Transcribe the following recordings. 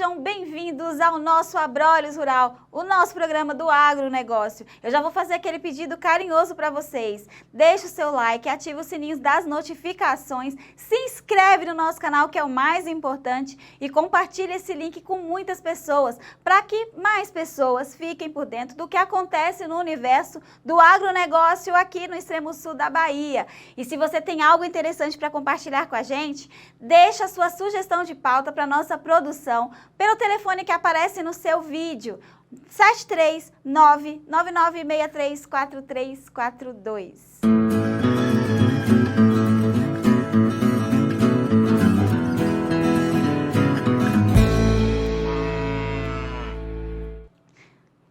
Sejam bem-vindos ao nosso Abrolhos Rural, o nosso programa do agronegócio. Eu já vou fazer aquele pedido carinhoso para vocês. Deixe o seu like, ative os sininhos das notificações, se inscreve no nosso canal, que é o mais importante, e compartilhe esse link com muitas pessoas, para que mais pessoas fiquem por dentro do que acontece no universo do agronegócio aqui no extremo sul da Bahia. E se você tem algo interessante para compartilhar com a gente, deixa a sua sugestão de pauta para nossa produção pelo telefone que aparece no seu vídeo, 739-9963-4342.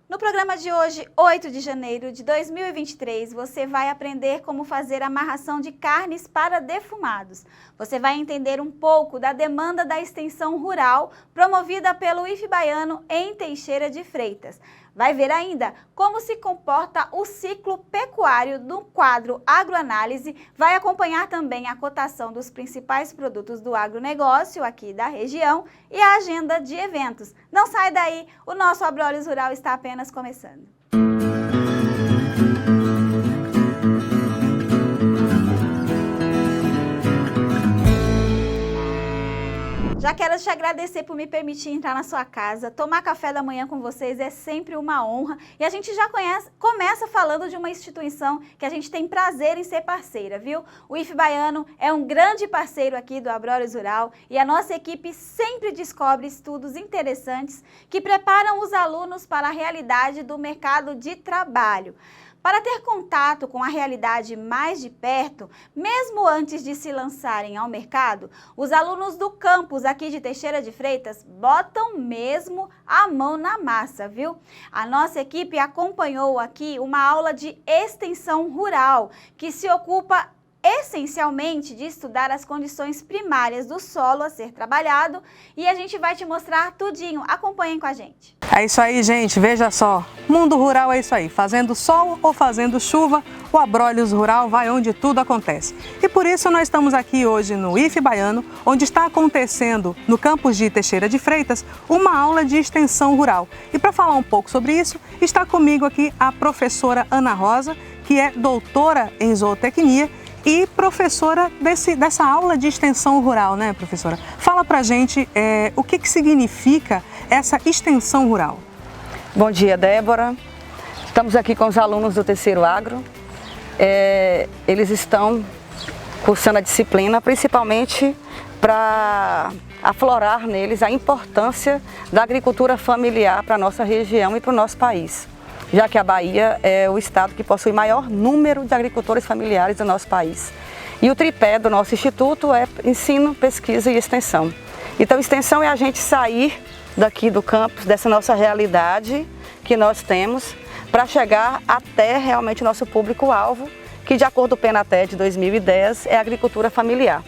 No programa de hoje, 8 de janeiro de 2023, você vai aprender como fazer amarração de carnes para defumados. Você vai entender um pouco da demanda da extensão rural promovida pelo IF Baiano em Teixeira de Freitas. Vai ver ainda como se comporta o ciclo pecuário do quadro Agroanálise, vai acompanhar também a cotação dos principais produtos do agronegócio aqui da região e a agenda de eventos. Não sai daí, o nosso Abrolhos Rural está apenas começando. Já quero te agradecer por me permitir entrar na sua casa, tomar café da manhã com vocês é sempre uma honra. E a gente já começa falando de uma instituição que a gente tem prazer em ser parceira, viu? O IF Baiano é um grande parceiro aqui do Abrolhos Rural e a nossa equipe sempre descobre estudos interessantes que preparam os alunos para a realidade do mercado de trabalho. Para ter contato com a realidade mais de perto, mesmo antes de se lançarem ao mercado, os alunos do campus aqui de Teixeira de Freitas botam mesmo a mão na massa, viu? A nossa equipe acompanhou aqui uma aula de extensão rural, que se ocupa essencialmente de estudar as condições primárias do solo a ser trabalhado, e a gente vai te mostrar tudinho. Acompanhem com a gente. É isso aí, gente, veja só, mundo rural é isso aí, fazendo sol ou fazendo chuva, o Abrolhos Rural vai onde tudo acontece. E por isso nós estamos aqui hoje no IF Baiano, onde está acontecendo no campus de Teixeira de Freitas uma aula de extensão rural. E para falar um pouco sobre isso, está comigo aqui a professora Ana Rosa, que é doutora em zootecnia e professora dessa aula de extensão rural, né, professora? Fala pra gente o que significa essa extensão rural. Bom dia, Débora. Estamos aqui com os alunos do terceiro agro. Eles estão cursando a disciplina principalmente para aflorar neles a importância da agricultura familiar para a nossa região e para o nosso país, já que a Bahia é o estado que possui maior número de agricultores familiares do nosso país. E o tripé do nosso instituto é ensino, pesquisa e extensão. Então, extensão é a gente sair daqui do campus, dessa nossa realidade que nós temos, para chegar até realmente o nosso público-alvo, que de acordo com o PENATE de 2010 é a agricultura familiar.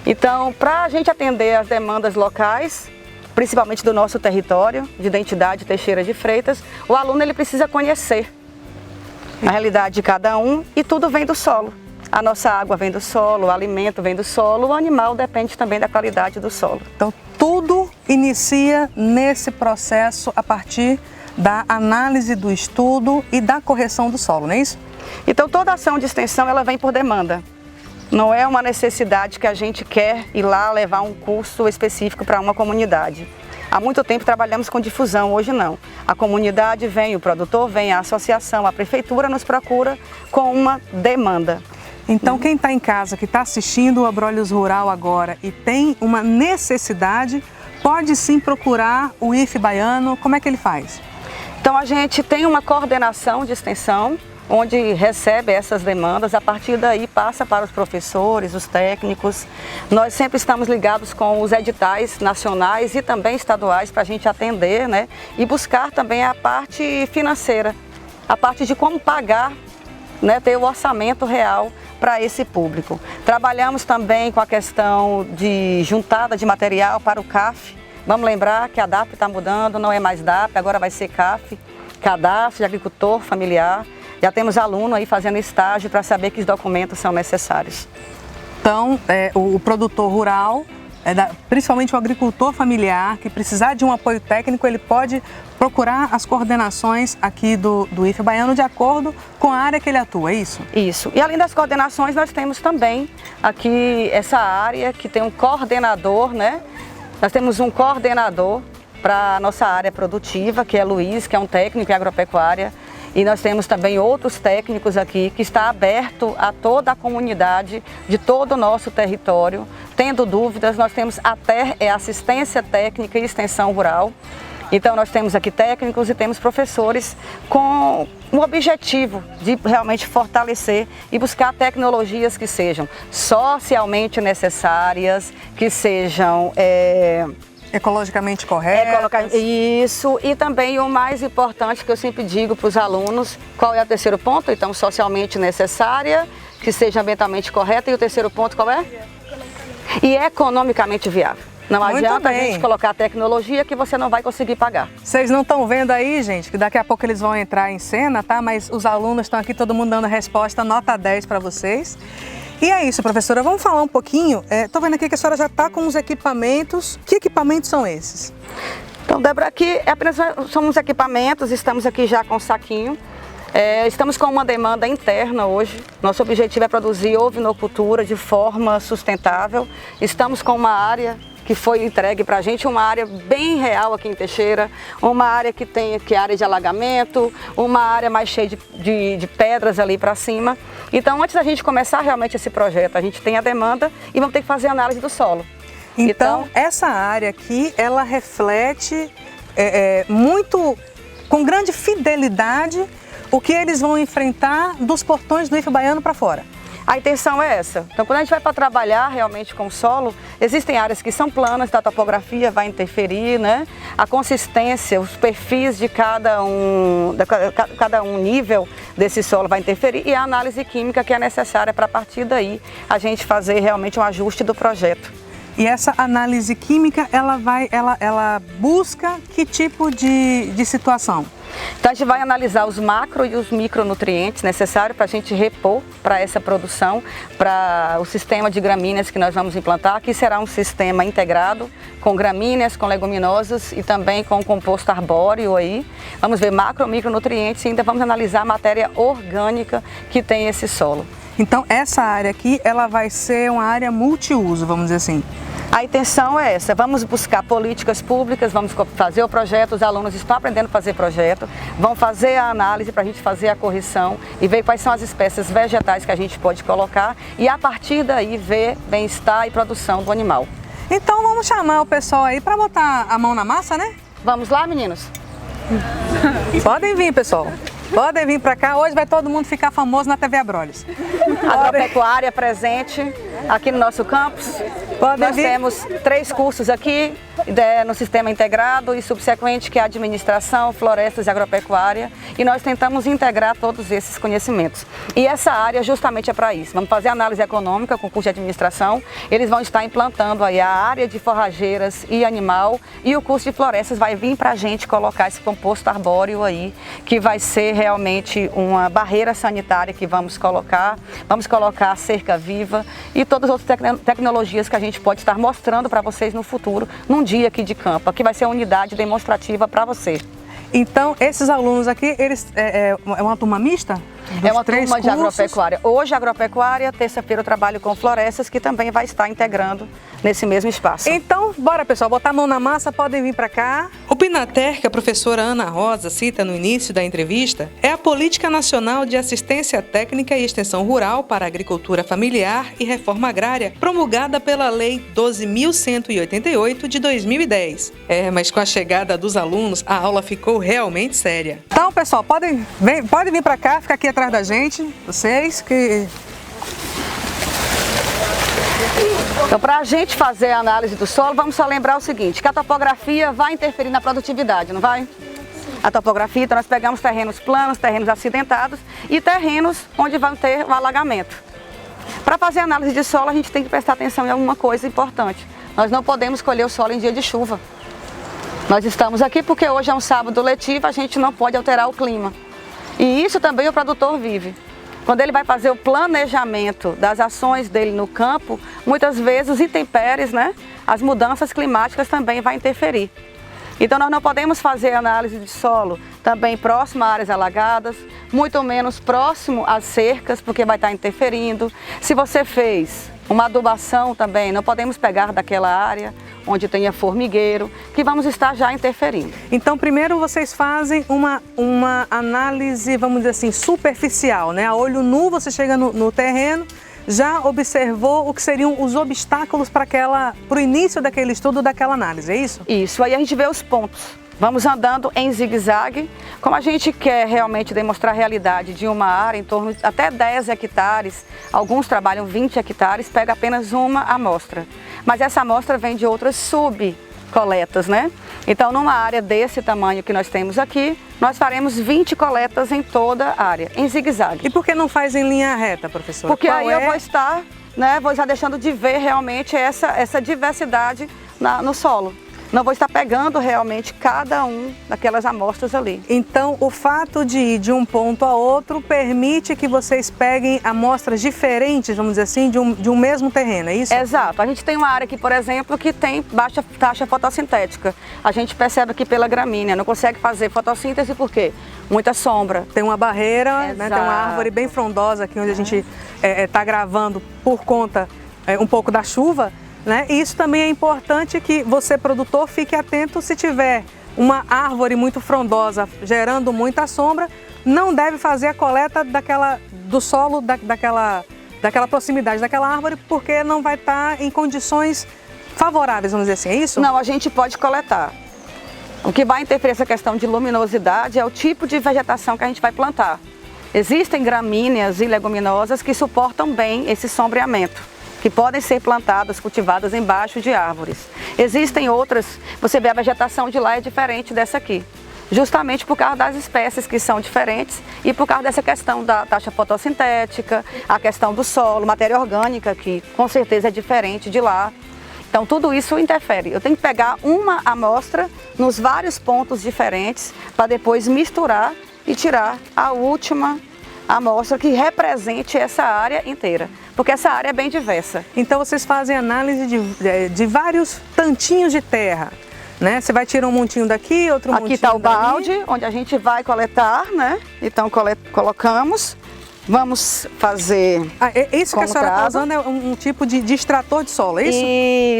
Então, para a gente atender as demandas locais, principalmente do nosso território de identidade Teixeira de Freitas, o aluno ele precisa conhecer a realidade de cada um, e tudo vem do solo. A nossa água vem do solo, o alimento vem do solo, o animal depende também da qualidade do solo. Então tudo inicia nesse processo a partir da análise do estudo e da correção do solo, não é isso? Então toda ação de extensão ela vem por demanda. Não é uma necessidade que a gente quer ir lá levar um curso específico para uma comunidade. Há muito tempo trabalhamos com difusão, hoje não. A comunidade vem, o produtor vem, a associação, a prefeitura nos procura com uma demanda. Então quem está em casa, que está assistindo o Abrolhos Rural agora e tem uma necessidade, pode sim procurar o IF Baiano. Como é que ele faz? Então a gente tem uma coordenação de extensão, onde recebe essas demandas, a partir daí passa para os professores, os técnicos. Nós sempre estamos ligados com os editais nacionais e também estaduais para a gente atender, né? E buscar também a parte financeira, a parte de como pagar, né? Ter o orçamento real para esse público. Trabalhamos também com a questão de juntada de material para o CAF. Vamos lembrar que a DAP está mudando, não é mais DAP, agora vai ser CAF, Cadastro de Agricultor Familiar. Já temos aluno aí fazendo estágio para saber que os documentos são necessários. Então, o produtor rural principalmente o agricultor familiar, que precisar de um apoio técnico, ele pode procurar as coordenações aqui do IFE Baiano de acordo com a área que ele atua, é isso? Isso. E além das coordenações, nós temos também aqui essa área que tem um coordenador, né? Nós temos um coordenador para a nossa área produtiva, que é Luiz, que é um técnico em agropecuária. E nós temos também outros técnicos aqui que está aberto a toda a comunidade de todo o nosso território. Tendo dúvidas, nós temos até assistência técnica e extensão rural. Então nós temos aqui técnicos e temos professores com o objetivo de realmente fortalecer e buscar tecnologias que sejam socialmente necessárias, que sejam ecologicamente corretas. Isso, e também o mais importante que eu sempre digo para os alunos, qual é o terceiro ponto? Então, socialmente necessária, que seja ambientalmente correta, e o terceiro ponto qual é? E economicamente viável. Não adianta a gente colocar tecnologia que você não vai conseguir pagar. Vocês não estão vendo aí, gente, que daqui a pouco eles vão entrar em cena, tá? Mas os alunos estão aqui, todo mundo dando a resposta, nota 10 para vocês. E é isso, professora, vamos falar um pouquinho. Estou vendo aqui que a senhora já está com os equipamentos. Que equipamentos são esses? Então, Débora, aqui somos equipamentos, estamos aqui já com o saquinho. Estamos com uma demanda interna hoje. Nosso objetivo é produzir ovinocultura de forma sustentável. Estamos com uma área que foi entregue para a gente, uma área bem real aqui em Teixeira, uma área que é área de alagamento, uma área mais cheia de pedras ali para cima. Então, antes da gente começar realmente esse projeto, a gente tem a demanda e vamos ter que fazer a análise do solo. Então essa área aqui, ela reflete muito, com grande fidelidade, o que eles vão enfrentar dos portões do IFE Baiano para fora. A intenção é essa. Então, quando a gente vai para trabalhar realmente com o solo, existem áreas que são planas, a topografia vai interferir, né? A consistência, os perfis de cada um nível desse solo vai interferir e a análise química que é necessária para, a partir daí, a gente fazer realmente um ajuste do projeto. E essa análise química, ela busca que tipo de situação? Então a gente vai analisar os macro e os micronutrientes necessários para a gente repor para essa produção, para o sistema de gramíneas que nós vamos implantar, que será um sistema integrado com gramíneas, com leguminosas e também com composto arbóreo aí. Vamos ver macro e micronutrientes e ainda vamos analisar a matéria orgânica que tem esse solo. Então essa área aqui, ela vai ser uma área multiuso, vamos dizer assim. A intenção é essa, vamos buscar políticas públicas, vamos fazer o projeto, os alunos estão aprendendo a fazer projeto, vão fazer a análise para a gente fazer a correção e ver quais são as espécies vegetais que a gente pode colocar e a partir daí ver bem-estar e produção do animal. Então vamos chamar o pessoal aí para botar a mão na massa, né? Vamos lá, meninos? Podem vir, pessoal. Podem vir para cá, hoje vai todo mundo ficar famoso na TV Abrolhos. Agropecuária presente aqui no nosso campus. Nós temos 3 cursos aqui no sistema integrado e subsequente, que é administração, florestas e agropecuária. E nós tentamos integrar todos esses conhecimentos. E essa área justamente é para isso. Vamos fazer análise econômica com o curso de administração. Eles vão estar implantando aí a área de forrageiras e animal. E o curso de florestas vai vir para a gente colocar esse composto arbóreo aí, que vai ser realmente uma barreira sanitária que vamos colocar a cerca viva e todas as outras tecnologias que a gente pode estar mostrando para vocês no futuro, num dia aqui de campo. Aqui vai ser a unidade demonstrativa para você. Então, esses alunos aqui, eles é uma turma mista? É uma turma de agropecuária. Hoje, agropecuária, terça-feira eu trabalho com florestas, que também vai estar integrando nesse mesmo espaço. Então, bora pessoal, botar a mão na massa, podem vir para cá. O PNATER, que a professora Ana Rosa cita no início da entrevista, é a Política Nacional de Assistência Técnica e Extensão Rural para a Agricultura Familiar e Reforma Agrária, promulgada pela Lei 12.188 de 2010. Mas com a chegada dos alunos, a aula ficou realmente séria. Então, pessoal, podem vir para cá, ficar aqui atrás da gente, vocês que... Então, para a gente fazer a análise do solo, vamos só lembrar o seguinte, que a topografia vai interferir na produtividade, não vai? A topografia, então nós pegamos terrenos planos, terrenos acidentados e terrenos onde vão ter o alagamento. Para fazer a análise de solo, a gente tem que prestar atenção em alguma coisa importante. Nós não podemos colher o solo em dia de chuva. Nós estamos aqui porque hoje é um sábado letivo, a gente não pode alterar o clima. E isso também o produtor vive. Quando ele vai fazer o planejamento das ações dele no campo, muitas vezes os intempéries, né, as mudanças climáticas também vão interferir. Então nós não podemos fazer análise de solo também próximo a áreas alagadas, muito menos próximo às cercas, porque vai estar interferindo. Se você fez uma adubação também, não podemos pegar daquela área onde tenha formigueiro, que vamos estar já interferindo. Então, primeiro vocês fazem uma análise, vamos dizer assim, superficial, né? A olho nu você chega no terreno, já observou o que seriam os obstáculos para o início daquele estudo, daquela análise, é isso? Isso, aí a gente vê os pontos. Vamos andando em zigue-zague, como a gente quer realmente demonstrar a realidade de uma área em torno de até 10 hectares, alguns trabalham 20 hectares, pega apenas uma amostra. Mas essa amostra vem de outras subcoletas, né? Então, numa área desse tamanho que nós temos aqui, nós faremos 20 coletas em toda a área, em zigue-zague. E por que não faz em linha reta, professora? Porque aí eu vou estar, né, vou estar deixando de ver realmente essa diversidade no solo. Não vou estar pegando realmente cada um daquelas amostras ali. Então, o fato de ir de um ponto a outro permite que vocês peguem amostras diferentes, vamos dizer assim, de um mesmo terreno, é isso? Exato. A gente tem uma área aqui, por exemplo, que tem baixa taxa fotossintética. A gente percebe aqui pela gramínea, não consegue fazer fotossíntese por quê? Muita sombra. Tem uma barreira, né, tem uma árvore bem frondosa aqui onde a gente está gravando por conta um pouco da chuva. Né? E isso também é importante que você, produtor, fique atento se tiver uma árvore muito frondosa gerando muita sombra, não deve fazer a coleta do solo daquela proximidade daquela árvore, porque não vai estar em condições favoráveis, vamos dizer assim, é isso? Não, a gente pode coletar. O que vai interferir essa questão de luminosidade é o tipo de vegetação que a gente vai plantar. Existem gramíneas e leguminosas que suportam bem esse sombreamento, que podem ser plantadas, cultivadas embaixo de árvores. Existem outras, você vê a vegetação de lá é diferente dessa aqui, justamente por causa das espécies que são diferentes e por causa dessa questão da taxa fotossintética, a questão do solo, matéria orgânica, que com certeza é diferente de lá. Então tudo isso interfere. Eu tenho que pegar uma amostra nos vários pontos diferentes para depois misturar e tirar a última amostra que represente essa área inteira, porque essa área é bem diversa. Então vocês fazem análise de vários tantinhos de terra, né? Você vai tirar um montinho daqui, outro montinho dali. Aqui está o balde, onde a gente vai coletar, né? Então colocamos, vamos fazer isso que a senhora está usando é um tipo de extrator de solo, é isso?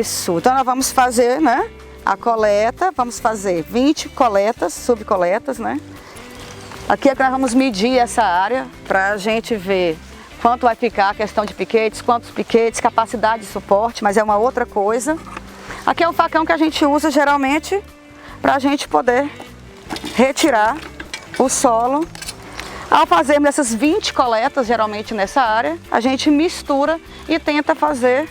Isso, então nós vamos fazer, né, a coleta, vamos fazer 20 coletas, subcoletas, né? Aqui é que nós vamos medir essa área para a gente ver quanto vai ficar a questão de piquetes, quantos piquetes, capacidade de suporte, mas é uma outra coisa. Aqui é o facão que a gente usa geralmente para a gente poder retirar o solo. Ao fazermos essas 20 coletas, geralmente nessa área, a gente mistura e tenta fazer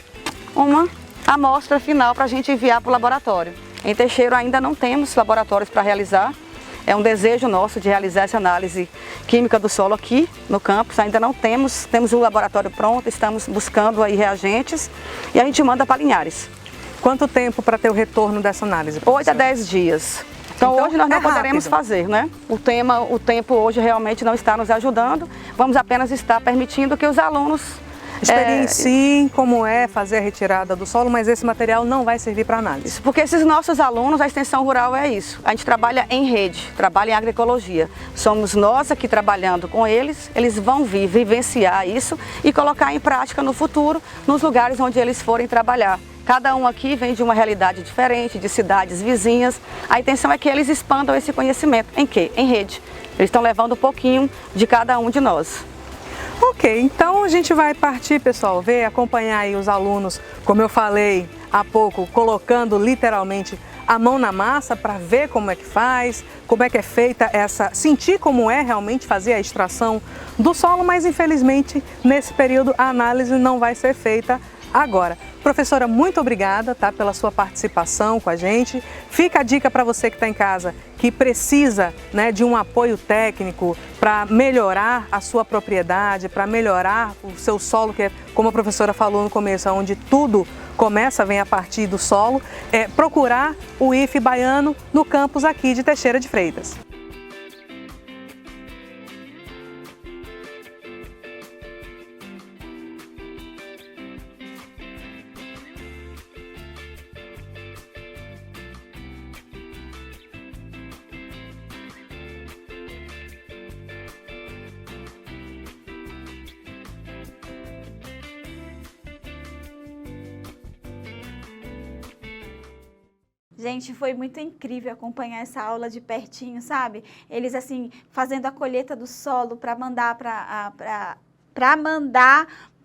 uma amostra final para a gente enviar para o laboratório. Em Teixeira ainda não temos laboratórios para realizar. É um desejo nosso de realizar essa análise química do solo aqui no campus. Ainda não temos o laboratório pronto, estamos buscando aí reagentes e a gente manda para Linhares. Quanto tempo para ter o retorno dessa análise? 8 a 10 dias. Então hoje nós não poderemos fazer, né? O tempo hoje realmente não está nos ajudando. Vamos apenas estar permitindo que os alunos experienciem como é fazer a retirada do solo, mas esse material não vai servir para análise. Porque esses nossos alunos, a extensão rural é isso. A gente trabalha em rede, trabalha em agroecologia. Somos nós aqui trabalhando com eles, eles vão vivenciar isso e colocar em prática no futuro, nos lugares onde eles forem trabalhar. Cada um aqui vem de uma realidade diferente, de cidades vizinhas. A intenção é que eles expandam esse conhecimento. Em quê? Em rede. Eles estão levando um pouquinho de cada um de nós. Ok, então a gente vai partir, pessoal, acompanhar aí os alunos, como eu falei há pouco, colocando literalmente a mão na massa para ver como é que faz, como é que é feita sentir como é realmente fazer a extração do solo, mas infelizmente nesse período a análise não vai ser feita agora. Professora, muito obrigada, pela sua participação com a gente. Fica a dica para você que está em casa, que precisa, né, de um apoio técnico para melhorar a sua propriedade, para melhorar o seu solo, que é, como a professora falou no começo, onde tudo vem a partir do solo, procurar o IFE Baiano no campus aqui de Teixeira de Freitas. Gente, foi muito incrível acompanhar essa aula de pertinho, sabe? Eles, assim, fazendo a colheita do solo para mandar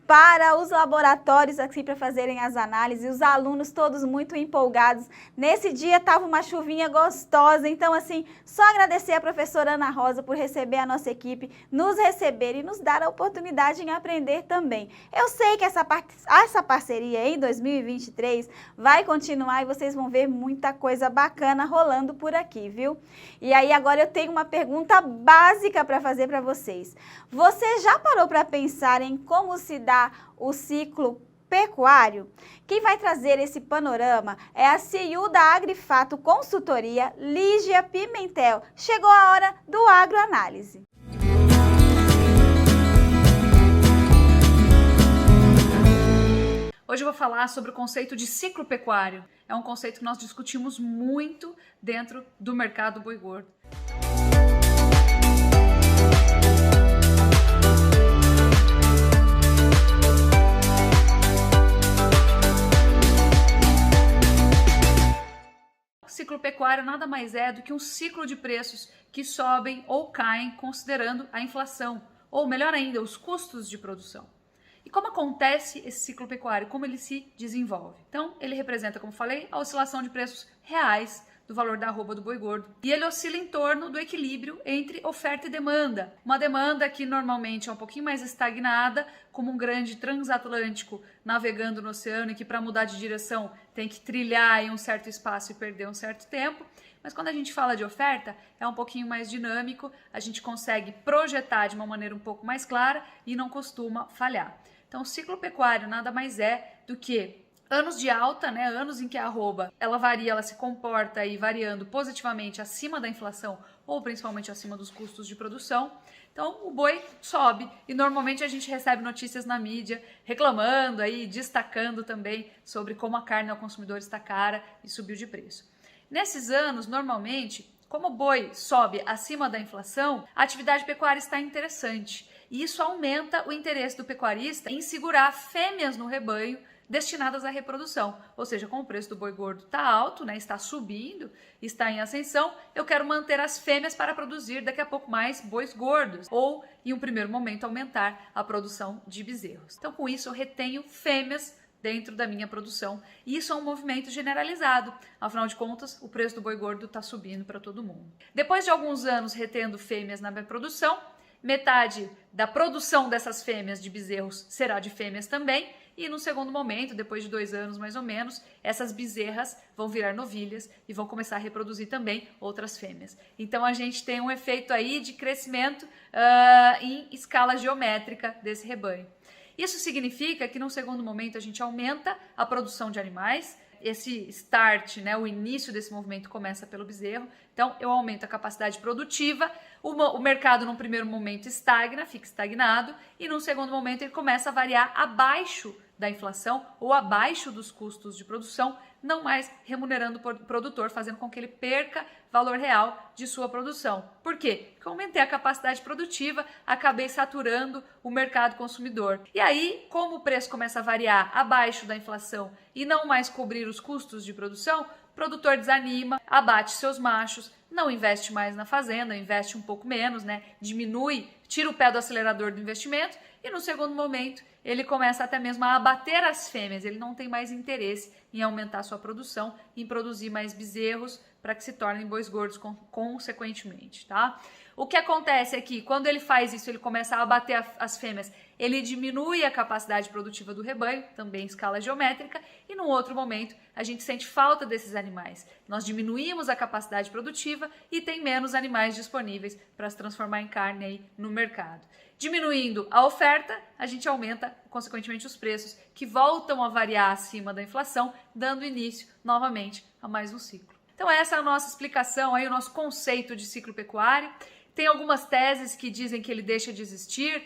para os laboratórios aqui para fazerem as análises, os alunos todos muito empolgados. Nesse dia estava uma chuvinha gostosa, então assim, só agradecer a professora Ana Rosa por receber a nossa equipe, nos receber e nos dar a oportunidade em aprender também. Eu sei que essa parceria em 2023 vai continuar e vocês vão ver muita coisa bacana rolando por aqui, viu? E aí agora eu tenho uma pergunta básica para fazer para vocês. Você já parou para pensar em como se dá o ciclo pecuário? Quem vai trazer esse panorama é a CEO da Agrifato Consultoria, Lígia Pimentel. Chegou a hora do Agroanálise. Hoje eu vou falar sobre o conceito de ciclo pecuário. É um conceito que nós discutimos muito dentro do mercado boi gordo. Ciclo pecuário nada mais é do que um ciclo de preços que sobem ou caem considerando a inflação, ou melhor ainda, os custos de produção. E como acontece esse ciclo pecuário, como ele se desenvolve? Então, ele representa, como falei, a oscilação de preços reais do valor da arroba do boi gordo. E ele oscila em torno do equilíbrio entre oferta e demanda. Uma demanda que normalmente é um pouquinho mais estagnada, como um grande transatlântico navegando no oceano e que para mudar de direção tem que trilhar em um certo espaço e perder um certo tempo. Mas quando a gente fala de oferta, é um pouquinho mais dinâmico, a gente consegue projetar de uma maneira um pouco mais clara e não costuma falhar. Então, o ciclo pecuário nada mais é do que anos de alta, né? Anos em que a arroba ela varia, ela se comporta aí variando positivamente acima da inflação ou principalmente acima dos custos de produção. Então o boi sobe e normalmente a gente recebe notícias na mídia reclamando aí, destacando também sobre como a carne ao consumidor está cara e subiu de preço. Nesses anos, normalmente, como o boi sobe acima da inflação, a atividade pecuária está interessante e isso aumenta o interesse do pecuarista em segurar fêmeas no rebanho destinadas à reprodução, ou seja, como o preço do boi gordo está alto, né, está subindo, está em ascensão, eu quero manter as fêmeas para produzir daqui a pouco mais bois gordos, ou em um primeiro momento aumentar a produção de bezerros. Então com isso eu retenho fêmeas dentro da minha produção e isso é um movimento generalizado, afinal de contas o preço do boi gordo está subindo para todo mundo. Depois de alguns anos retendo fêmeas na minha produção, metade da produção dessas fêmeas de bezerros será de fêmeas também. E no segundo momento, depois de 2 anos mais ou menos, essas bezerras vão virar novilhas e vão começar a reproduzir também outras fêmeas. Então a gente tem um efeito aí de crescimento em escala geométrica desse rebanho. Isso significa que no segundo momento a gente aumenta a produção de animais. Esse start, né, o início desse movimento começa pelo bezerro, então eu aumento a capacidade produtiva, o mercado num primeiro momento estagna, fica estagnado, e num segundo momento ele começa a variar abaixo da inflação ou abaixo dos custos de produção, não mais remunerando o produtor, fazendo com que ele perca valor real de sua produção. Por quê? Porque eu aumentei a capacidade produtiva, acabei saturando o mercado consumidor. E aí, como o preço começa a variar abaixo da inflação e não mais cobrir os custos de produção, o produtor desanima, abate seus machos, não investe mais na fazenda, investe um pouco menos, né? Diminui, tira o pé do acelerador do investimento e no segundo momento ele começa até mesmo a abater as fêmeas, ele não tem mais interesse em aumentar sua produção, em produzir mais bezerros para que se tornem bois gordos consequentemente, tá? O que acontece é que quando ele faz isso, ele começa a abater as fêmeas, ele diminui a capacidade produtiva do rebanho, também em escala geométrica, e num outro momento a gente sente falta desses animais. Nós diminuímos a capacidade produtiva e tem menos animais disponíveis para se transformar em carne aí no mercado. Diminuindo a oferta, a gente aumenta, consequentemente, os preços, que voltam a variar acima da inflação, dando início novamente a mais um ciclo. Então essa é a nossa explicação, aí, o nosso conceito de ciclo pecuário. Tem algumas teses que dizem que ele deixa de existir,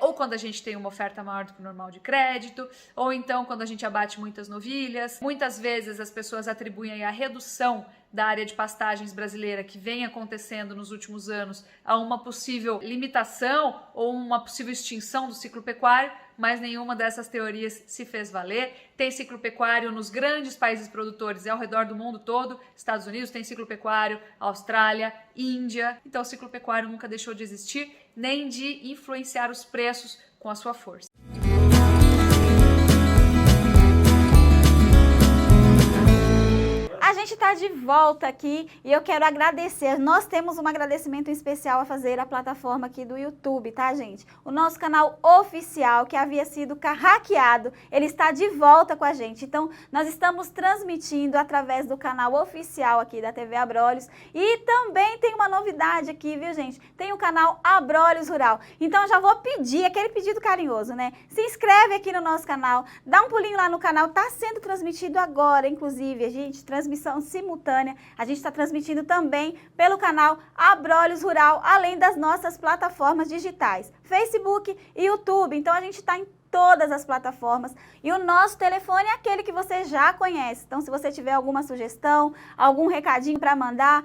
ou quando a gente tem uma oferta maior do que o normal de crédito, ou então quando a gente abate muitas novilhas. Muitas vezes as pessoas atribuem a redução da área de pastagens brasileira que vem acontecendo nos últimos anos a uma possível limitação ou uma possível extinção do ciclo pecuário, mas nenhuma dessas teorias se fez valer. Tem ciclo pecuário nos grandes países produtores e ao redor do mundo todo. Estados Unidos tem ciclo pecuário, Austrália, Índia. Então o ciclo pecuário nunca deixou de existir, nem de influenciar os preços com a sua força. A gente está de volta aqui e eu quero agradecer. Nós temos um agradecimento especial a fazer à plataforma aqui do YouTube, tá, gente? O nosso canal oficial, que havia sido hackeado, ele está de volta com a gente. Então, nós estamos transmitindo através do canal oficial aqui da TV Abrolhos. E também tem uma novidade aqui, viu, gente? Tem o canal Abrolhos Rural. Então, eu já vou pedir, aquele pedido carinhoso, né? Se inscreve aqui no nosso canal, dá um pulinho lá no canal, tá sendo transmitido agora, inclusive, gente, transmissão simultânea. A gente está transmitindo também pelo canal Abrolhos Rural, além das nossas plataformas digitais, Facebook e YouTube. Então a gente está em todas as plataformas e o nosso telefone é aquele que você já conhece. Então se você tiver alguma sugestão, algum recadinho para mandar,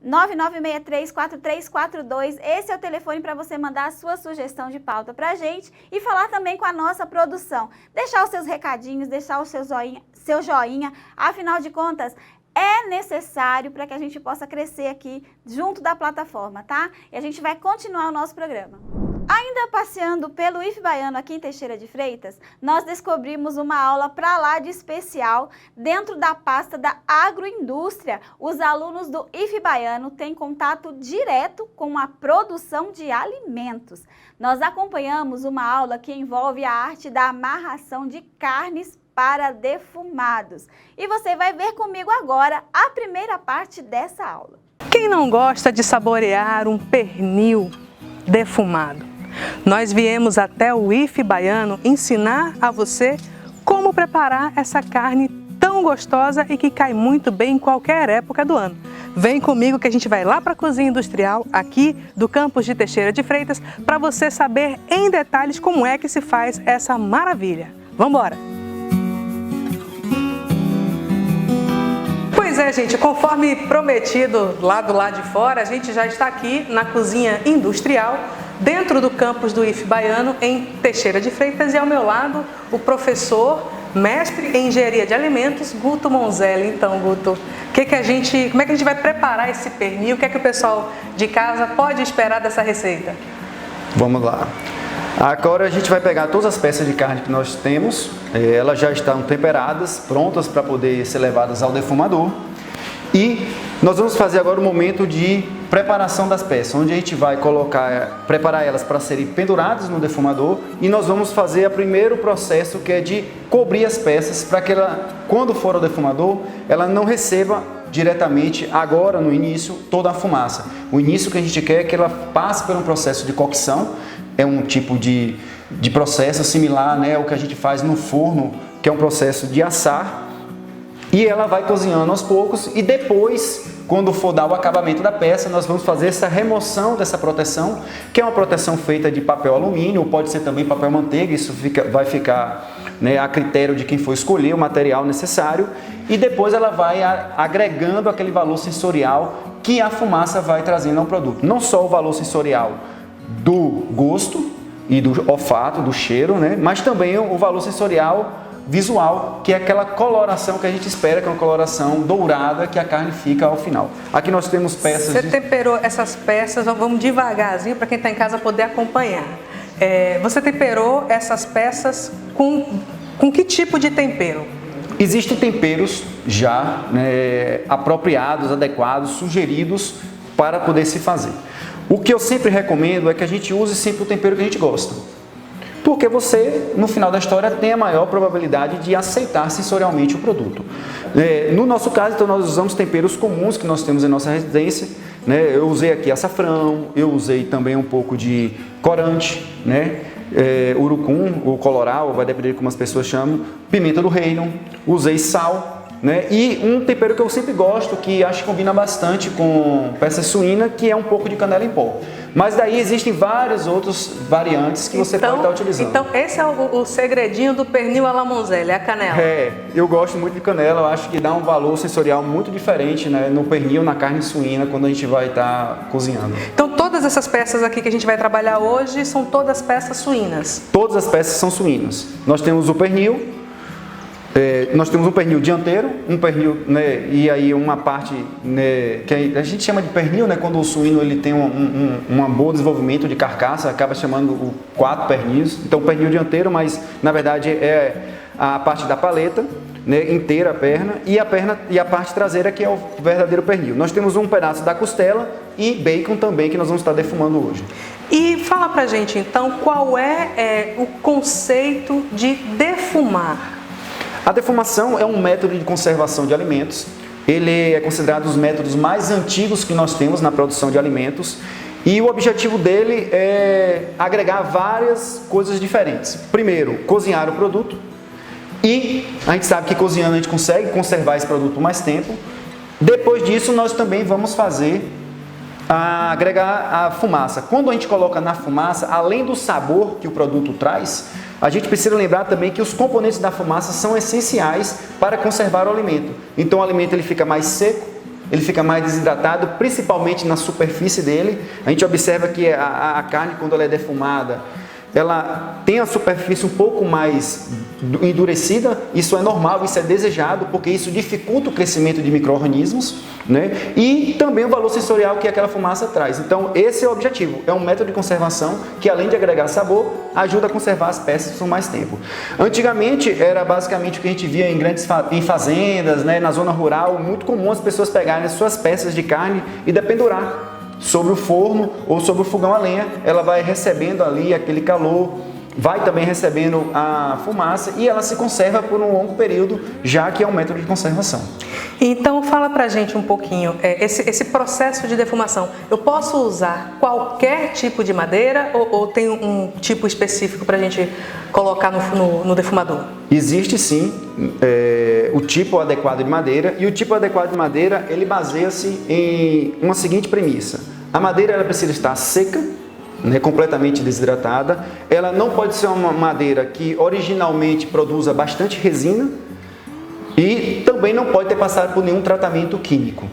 7399963-4342, esse é o telefone para você mandar a sua sugestão de pauta para a gente e falar também com a nossa produção. Deixar os seus recadinhos, deixar o seu joinha, afinal de contas, é necessário para que a gente possa crescer aqui junto da plataforma, tá? E a gente vai continuar o nosso programa. Ainda passeando pelo IF Baiano aqui em Teixeira de Freitas, nós descobrimos uma aula para lá de especial dentro da pasta da agroindústria. Os alunos do IF Baiano têm contato direto com a produção de alimentos. Nós acompanhamos uma aula que envolve a arte da amarração de carnes para defumados. E você vai ver comigo agora a primeira parte dessa aula. Quem não gosta de saborear um pernil defumado? Nós viemos até o IF Baiano ensinar a você como preparar essa carne tão gostosa e que cai muito bem em qualquer época do ano. Vem comigo que a gente vai lá para a cozinha industrial aqui do campus de Teixeira de Freitas para você saber em detalhes como é que se faz essa maravilha. Vamos embora! Pois é, gente, conforme prometido lá do lado de fora, a gente já está aqui na cozinha industrial, dentro do campus do IF Baiano, em Teixeira de Freitas, e ao meu lado o professor, mestre em engenharia de alimentos, Guto Monzelli. Então, Guto, como é que a gente vai preparar esse pernil? O que é que o pessoal de casa pode esperar dessa receita? Vamos lá. Agora a gente vai pegar todas as peças de carne que nós temos, elas já estão temperadas, prontas para poder ser levadas ao defumador. E nós vamos fazer agora o momento de preparação das peças, onde a gente vai preparar elas para serem penduradas no defumador, e nós vamos fazer o primeiro processo, que é de cobrir as peças para que ela, quando for ao defumador, ela não receba diretamente agora no início toda a fumaça. O início que a gente quer é que ela passe por um processo de cocção, é um tipo de processo similar, né, ao que a gente faz no forno, que é um processo de assar. E ela vai cozinhando aos poucos e depois, quando for dar o acabamento da peça, nós vamos fazer essa remoção dessa proteção, que é uma proteção feita de papel alumínio, ou pode ser também papel manteiga, isso vai ficar, né, a critério de quem for escolher o material necessário, e depois ela vai agregando aquele valor sensorial que a fumaça vai trazendo ao produto. Não só o valor sensorial do gosto e do olfato, do cheiro, né, mas também o valor sensorial visual, que é aquela coloração que a gente espera, que é uma coloração dourada que a carne fica ao final. Aqui nós temos peças... Você temperou essas peças, vamos devagarzinho para quem está em casa poder acompanhar. Você temperou essas peças com que tipo de tempero? Existem temperos já, né, apropriados, adequados, sugeridos para poder se fazer. O que eu sempre recomendo é que a gente use sempre o tempero que a gente gosta. Porque você, no final da história, tem a maior probabilidade de aceitar sensorialmente o produto. No nosso caso, então, nós usamos temperos comuns que nós temos em nossa residência. Né? Eu usei aqui açafrão, eu usei também um pouco de corante, né? Urucum, ou coloral, vai depender de como as pessoas chamam, pimenta do reino, usei sal, né? E um tempero que eu sempre gosto, que acho que combina bastante com peça suína, que é um pouco de canela em pó. Mas daí existem várias outras variantes que você pode estar utilizando. Então esse é o segredinho do pernil à la Monzelli, é a canela. Eu gosto muito de canela, eu acho que dá um valor sensorial muito diferente, né, no pernil, na carne suína, quando a gente vai estar cozinhando. Então todas essas peças aqui que a gente vai trabalhar hoje são todas peças suínas? Todas as peças são suínas. Nós temos o pernil, nós temos um pernil dianteiro, um pernil, né, e aí uma parte, né, que a gente chama de pernil, né, quando o suíno ele tem um bom desenvolvimento de carcaça, acaba chamando o 4 pernis. Então pernil dianteiro, mas na verdade é a parte da paleta, né, inteira a perna e a parte traseira, que é o verdadeiro pernil. Nós temos um pedaço da costela e bacon também, que nós vamos estar defumando hoje. E fala pra gente então qual é o conceito de defumar. A defumação é um método de conservação de alimentos. Ele é considerado um dos métodos mais antigos que nós temos na produção de alimentos. E o objetivo dele é agregar várias coisas diferentes. Primeiro, cozinhar o produto. E a gente sabe que cozinhando a gente consegue conservar esse produto mais tempo. Depois disso, nós também vamos agregar a fumaça. Quando a gente coloca na fumaça, além do sabor que o produto traz, a gente precisa lembrar também que os componentes da fumaça são essenciais para conservar o alimento. Então o alimento ele fica mais seco, ele fica mais desidratado, principalmente na superfície dele. A gente observa que a carne, quando ela é defumada, ela tem a superfície um pouco mais endurecida. Isso é normal, isso é desejado, porque isso dificulta o crescimento de micro-organismos, né? E também o valor sensorial que aquela fumaça traz. Então esse é o objetivo, é um método de conservação que, além de agregar sabor, ajuda a conservar as peças por mais tempo. Antigamente era basicamente o que a gente via em fazendas, né, na zona rural, muito comum as pessoas pegarem as suas peças de carne e dependurar sobre o forno ou sobre o fogão a lenha. Ela vai recebendo ali aquele calor, vai também recebendo a fumaça e ela se conserva por um longo período, já que é um método de conservação. Então fala pra gente um pouquinho, esse processo de defumação, eu posso usar qualquer tipo de madeira ou tem um tipo específico pra gente colocar no defumador? Existe sim o tipo adequado de madeira, e o tipo adequado de madeira ele baseia-se em uma seguinte premissa: a madeira ela precisa estar seca, né, completamente desidratada. Ela não pode ser uma madeira que originalmente produza bastante resina e também não pode ter passado por nenhum tratamento químico.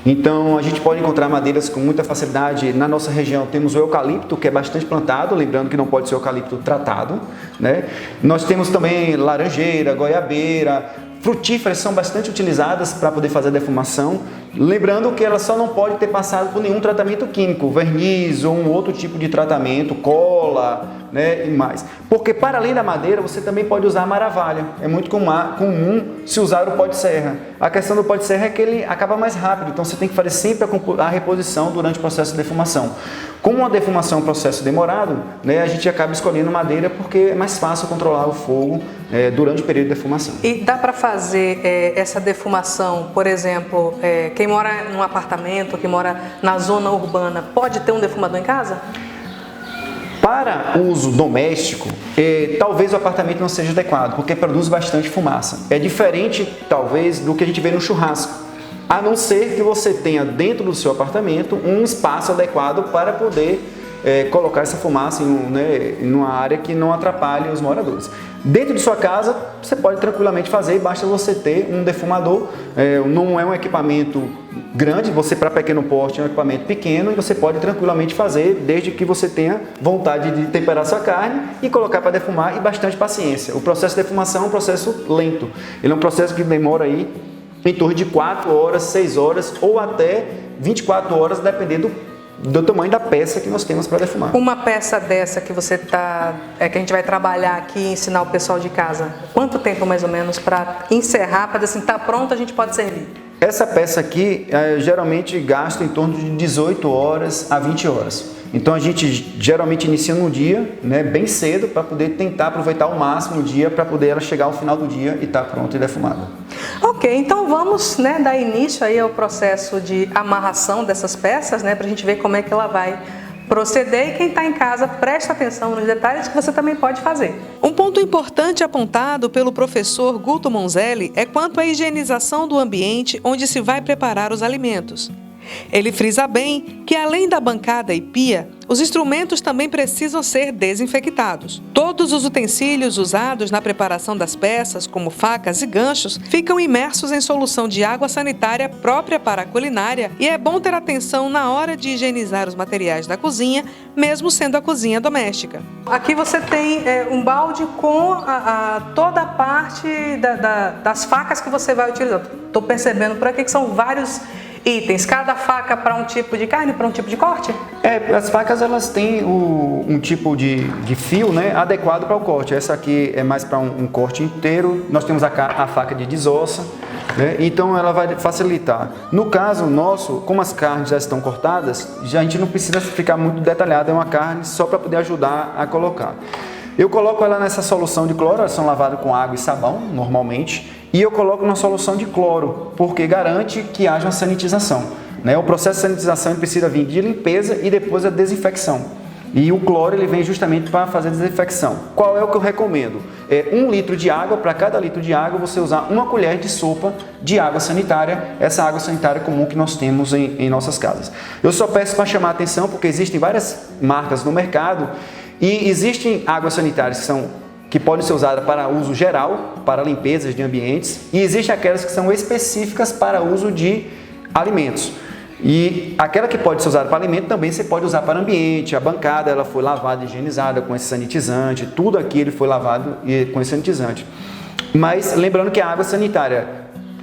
Então a gente pode encontrar madeiras com muita facilidade. Na nossa região temos o eucalipto, que é bastante plantado, lembrando que não pode ser eucalipto tratado, né? Nós temos também laranjeira, goiabeira, frutíferas são bastante utilizadas para poder fazer a defumação, lembrando que ela só não pode ter passado por nenhum tratamento químico, verniz ou um outro tipo de tratamento, cola, né, e mais. Porque para além da madeira, você também pode usar a maravalha. É muito comum se usar o pó de serra. A questão do pó de serra é que ele acaba mais rápido, então você tem que fazer sempre a reposição durante o processo de defumação. Como a defumação é um processo demorado, né, a gente acaba escolhendo madeira porque é mais fácil controlar o fogo durante o período de defumação. E dá para fazer essa defumação, por exemplo, quem mora num apartamento, quem mora na zona urbana, pode ter um defumador em casa? Para uso doméstico, talvez o apartamento não seja adequado, porque produz bastante fumaça. É diferente, talvez, do que a gente vê no churrasco. A não ser que você tenha dentro do seu apartamento um espaço adequado para poder colocar essa fumaça em uma área que não atrapalhe os moradores. Dentro de sua casa, você pode tranquilamente fazer, basta você ter um defumador. Não é um equipamento grande, você para pequeno porte é um equipamento pequeno e você pode tranquilamente fazer, desde que você tenha vontade de temperar sua carne e colocar para defumar e bastante paciência. O processo de defumação é um processo lento, ele é um processo que demora aí em torno de 4 horas, 6 horas ou até 24 horas, dependendo do tamanho da peça que nós temos para defumar. Uma peça dessa que você que a gente vai trabalhar aqui e ensinar o pessoal de casa, quanto tempo mais ou menos para encerrar, para dizer assim, tá pronto, a gente pode servir? Essa peça aqui geralmente gasta em torno de 18 horas a 20 horas. Então a gente geralmente inicia no dia, né, bem cedo, para poder tentar aproveitar ao máximo o dia, para poder ela chegar ao final do dia e estar pronta e defumada. Ok, então vamos, né, dar início aí ao processo de amarração dessas peças, né, para a gente ver como é que ela vai proceder, e quem está em casa presta atenção nos detalhes que você também pode fazer. Um ponto importante apontado pelo professor Guto Monzelli é quanto à higienização do ambiente onde se vai preparar os alimentos. Ele frisa bem que, além da bancada e pia, os instrumentos também precisam ser desinfectados. Todos os utensílios usados na preparação das peças, como facas e ganchos, ficam imersos em solução de água sanitária própria para a culinária, e é bom ter atenção na hora de higienizar os materiais da cozinha, mesmo sendo a cozinha doméstica. Aqui você tem um balde com toda a parte das facas que você vai utilizar. Estou percebendo por aqui que são vários itens, cada faca para um tipo de carne, para um tipo de corte? As facas elas têm um tipo de fio, né, adequado para o corte. Essa aqui é mais para um corte inteiro. Nós temos a faca de desossa, né, então ela vai facilitar. No caso nosso, como as carnes já estão cortadas, a gente não precisa ficar muito detalhado, é uma carne só para poder ajudar a colocar. Eu coloco ela nessa solução de cloro, elas são lavadas com água e sabão, normalmente, e eu coloco na solução de cloro, porque garante que haja uma sanitização, né? O processo de sanitização ele precisa vir de limpeza e depois a desinfecção. E o cloro ele vem justamente para fazer a desinfecção. Qual é o que eu recomendo? 1 litro de água, para cada litro de água você usar 1 colher de sopa de água sanitária, essa água sanitária comum que nós temos em nossas casas. Eu só peço para chamar a atenção porque existem várias marcas no mercado e existem águas sanitárias que podem ser usadas para uso geral, para limpezas de ambientes, e existem aquelas que são específicas para uso de alimentos. E aquela que pode ser usada para alimento também você pode usar para ambiente. A bancada ela foi lavada e higienizada com esse sanitizante, tudo aqui ele foi lavado com esse sanitizante. Mas lembrando que a água sanitária,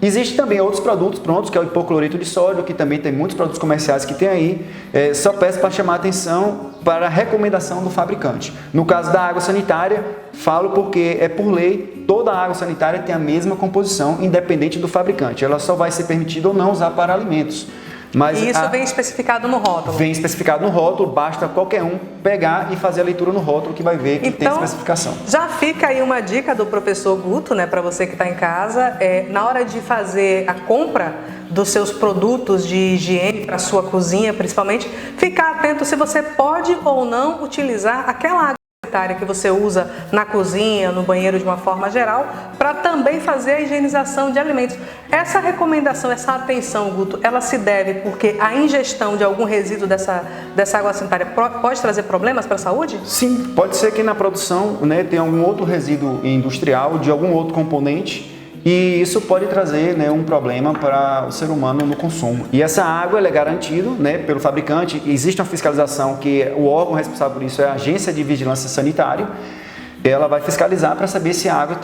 existem também outros produtos prontos, que é o hipoclorito de sódio, que também tem muitos produtos comerciais que tem aí. Só peço para chamar a atenção para a recomendação do fabricante. No caso da água sanitária, falo porque é por lei, toda a água sanitária tem a mesma composição, independente do fabricante. Ela só vai ser permitida ou não usar para alimentos. Mas e isso vem especificado no rótulo? Vem especificado no rótulo, basta qualquer um pegar e fazer a leitura no rótulo que vai ver que tem especificação. Já fica aí uma dica do professor Guto, né, para você que está em casa, na hora de fazer a compra dos seus produtos de higiene para a sua cozinha, principalmente, ficar atento se você pode ou não utilizar aquela água sanitária que você usa na cozinha, no banheiro de uma forma geral, para também fazer a higienização de alimentos. Essa recomendação, essa atenção, Guto, ela se deve porque a ingestão de algum resíduo dessa água sanitária pode trazer problemas para a saúde? Sim, pode ser que na produção, né, tenha algum outro resíduo industrial de algum outro componente, e isso pode trazer, né, um problema para o ser humano no consumo. E essa água ela é garantida, né, pelo fabricante. Existe uma fiscalização que o órgão responsável por isso é a Agência de Vigilância Sanitária. Ela vai fiscalizar para saber se a água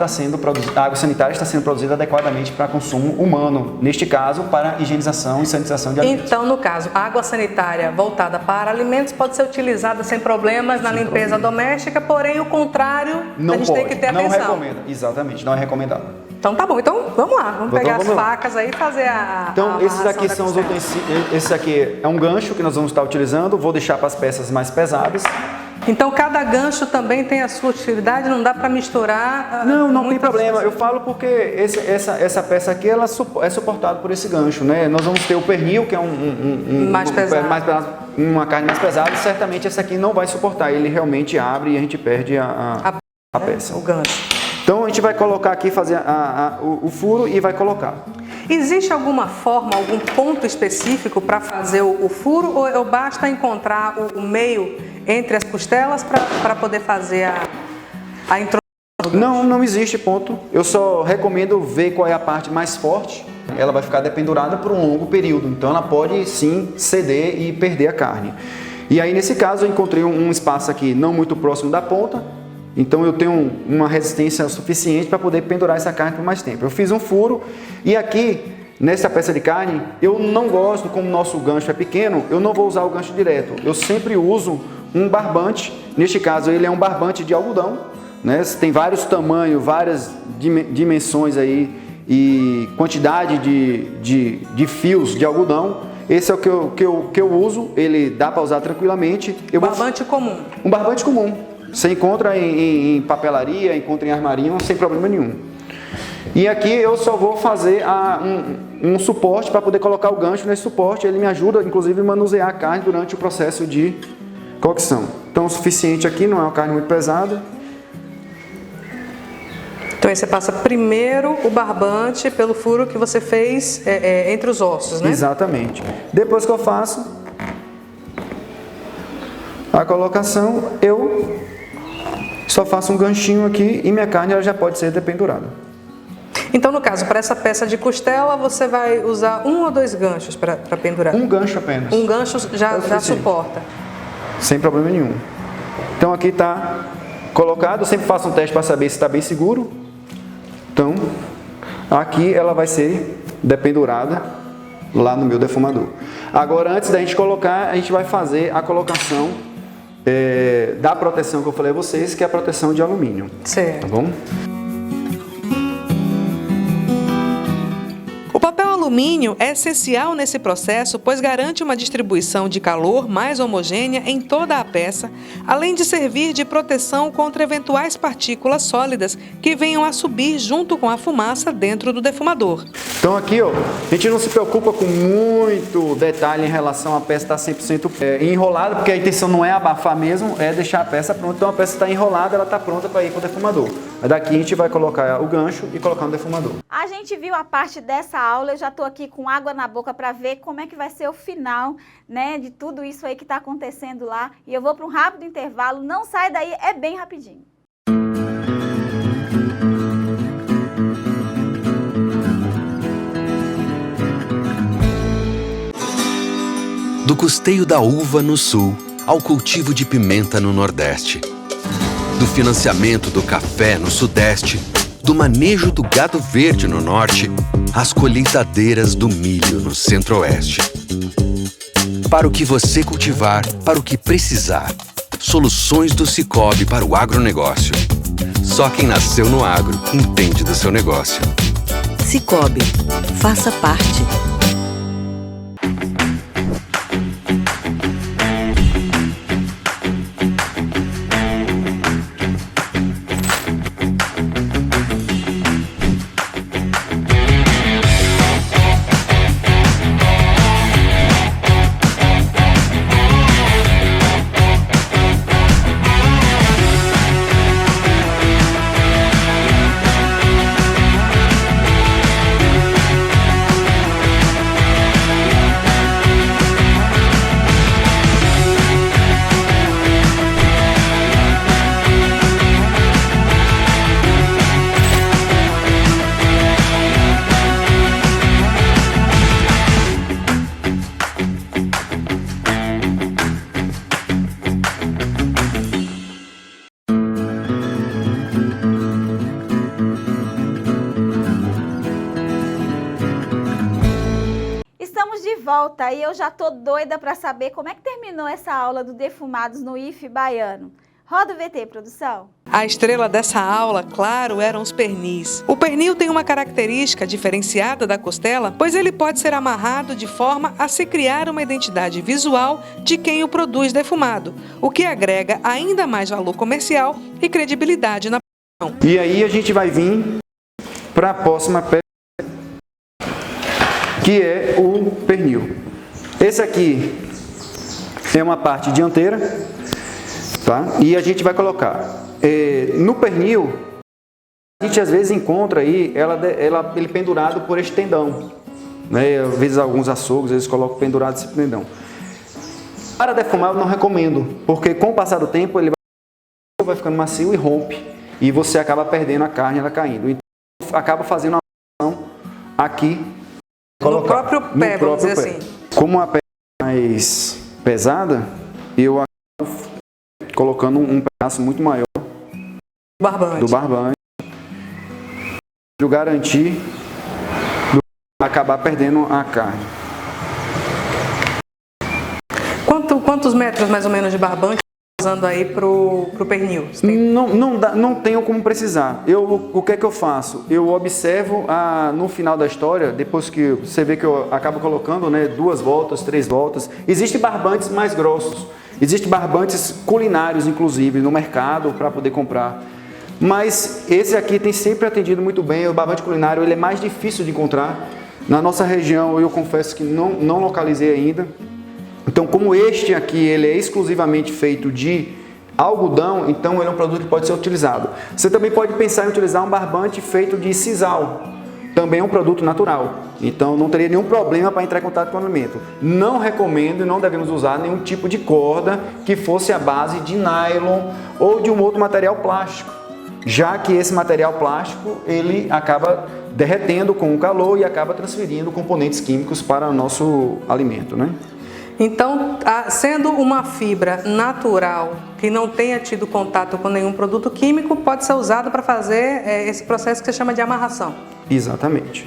sanitária está sendo produzida adequadamente para consumo humano, neste caso para higienização e sanitização de alimentos. Então, no caso, a água sanitária voltada para alimentos pode ser utilizada sem problemas na limpeza doméstica, porém o contrário, não a gente pode, tem que ter atenção. Não recomenda, exatamente, não é recomendado. Então tá bom, então vamos lá, vamos pegar as facas aí e fazer Então esses aqui são os utensílios, esse aqui é um gancho que nós vamos estar utilizando, vou deixar para as peças mais pesadas. Então cada gancho também tem a sua utilidade, não dá para misturar? Não tem problema, eu falo porque essa peça aqui ela é suportada por esse gancho, né? Nós vamos ter o pernil, que é mais pesado, uma carne mais pesada, e certamente essa aqui não vai suportar, ele realmente abre e a gente perde a peça. O gancho. Então a gente vai colocar aqui, fazer o furo e vai colocar. Existe alguma forma, algum ponto específico para fazer o furo ou basta encontrar o meio entre as costelas para poder fazer a introdução? Não existe ponto. Eu só recomendo ver qual é a parte mais forte. Ela vai ficar dependurada por um longo período, então ela pode sim ceder e perder a carne. E aí nesse caso eu encontrei um espaço aqui não muito próximo da ponta. Então eu tenho uma resistência suficiente para poder pendurar essa carne por mais tempo. Eu fiz um furo e aqui, nessa peça de carne, eu não gosto, como o nosso gancho é pequeno, eu não vou usar o gancho direto. Eu sempre uso um barbante, neste caso ele é um barbante de algodão, né? Tem vários tamanhos, várias dimensões aí e quantidade de fios de algodão. Esse é o que eu uso, ele dá para usar tranquilamente. Barbante comum? Um barbante comum. Você encontra em papelaria, encontra em armarinho, sem problema nenhum. E aqui eu só vou fazer um suporte para poder colocar o gancho nesse suporte. Ele me ajuda, inclusive, a manusear a carne durante o processo de cocção. Então, o suficiente aqui, não é uma carne muito pesada. Então aí você passa primeiro o barbante pelo furo que você fez entre os ossos, né? Exatamente. Depois que eu faço a colocação, eu só faço um ganchinho aqui e minha carne ela já pode ser dependurada. Então, no caso, para essa peça de costela, você vai usar 1 ou 2 ganchos para pendurar? Um gancho apenas. Um gancho já suporta. Sem problema nenhum. Então aqui está colocado, eu sempre faço um teste para saber se está bem seguro. Então, aqui ela vai ser dependurada lá no meu defumador. Agora, antes da gente colocar, a gente vai fazer a colocação da proteção que eu falei a vocês, que é a proteção de alumínio. Certo. Tá bom? O papel alumínio é essencial nesse processo, pois garante uma distribuição de calor mais homogênea em toda a peça, além de servir de proteção contra eventuais partículas sólidas que venham a subir junto com a fumaça dentro do defumador. Então aqui, ó, a gente não se preocupa com muito detalhe em relação à peça estar 100% enrolada, porque a intenção não é abafar mesmo, é deixar a peça pronta. Então a peça está enrolada, ela está pronta para ir para o defumador. Daqui a gente vai colocar o gancho e colocar no defumador. A gente viu a parte dessa aula, eu já estou aqui com água na boca para ver como é que vai ser o final, né, de tudo isso aí que está acontecendo lá. E eu vou para um rápido intervalo, não sai daí, é bem rapidinho. Do custeio da uva no sul ao cultivo de pimenta no nordeste. Do financiamento do café no sudeste, do manejo do gado verde no norte, às colheitadeiras do milho no centro-oeste. Para o que você cultivar, para o que precisar. Soluções do Sicoob para o agronegócio. Só quem nasceu no agro entende do seu negócio. Sicoob, faça parte. Volta e eu já tô doida para saber como é que terminou essa aula do Defumados no IF Baiano. Roda o VT, produção. A estrela dessa aula, claro, eram os pernis. O pernil tem uma característica diferenciada da costela, pois ele pode ser amarrado de forma a se criar uma identidade visual de quem o produz defumado, o que agrega ainda mais valor comercial e credibilidade na produção. E aí a gente vai vir para a próxima peça, que é o pernil. Esse aqui é uma parte dianteira, tá? E a gente vai colocar no pernil. A gente às vezes encontra aí ele pendurado por este tendão, né? Às vezes alguns açougues eles colocam pendurado esse tendão. Para defumar eu não recomendo, porque com o passar do tempo ele vai ficando macio e rompe, e você acaba perdendo a carne, ela caindo. Então acaba fazendo uma ação aqui. No próprio pé, vamos dizer assim. Como a pele é mais pesada, eu acabo colocando um pedaço muito maior do barbante, para garantir de acabar perdendo a carne. Quantos metros mais ou menos de barbante usando aí pro pernil? Não tenho como precisar. O que é que eu faço? Eu observo no final da história, depois que você vê que eu acabo colocando, né, 2 voltas, 3 voltas. Existem barbantes mais grossos. Existem barbantes culinários, inclusive, no mercado para poder comprar. Mas esse aqui tem sempre atendido muito bem. O barbante culinário ele é mais difícil de encontrar. Na nossa região, eu confesso que não localizei ainda. Então, como este aqui ele é exclusivamente feito de algodão, então ele é um produto que pode ser utilizado. Você também pode pensar em utilizar um barbante feito de sisal, também é um produto natural, então não teria nenhum problema para entrar em contato com o alimento. Não recomendo e não devemos usar nenhum tipo de corda que fosse à base de nylon ou de um outro material plástico, já que esse material plástico ele acaba derretendo com o calor e acaba transferindo componentes químicos para o nosso alimento, né? Então, sendo uma fibra natural que não tenha tido contato com nenhum produto químico, pode ser usado para fazer esse processo que você chama de amarração. Exatamente.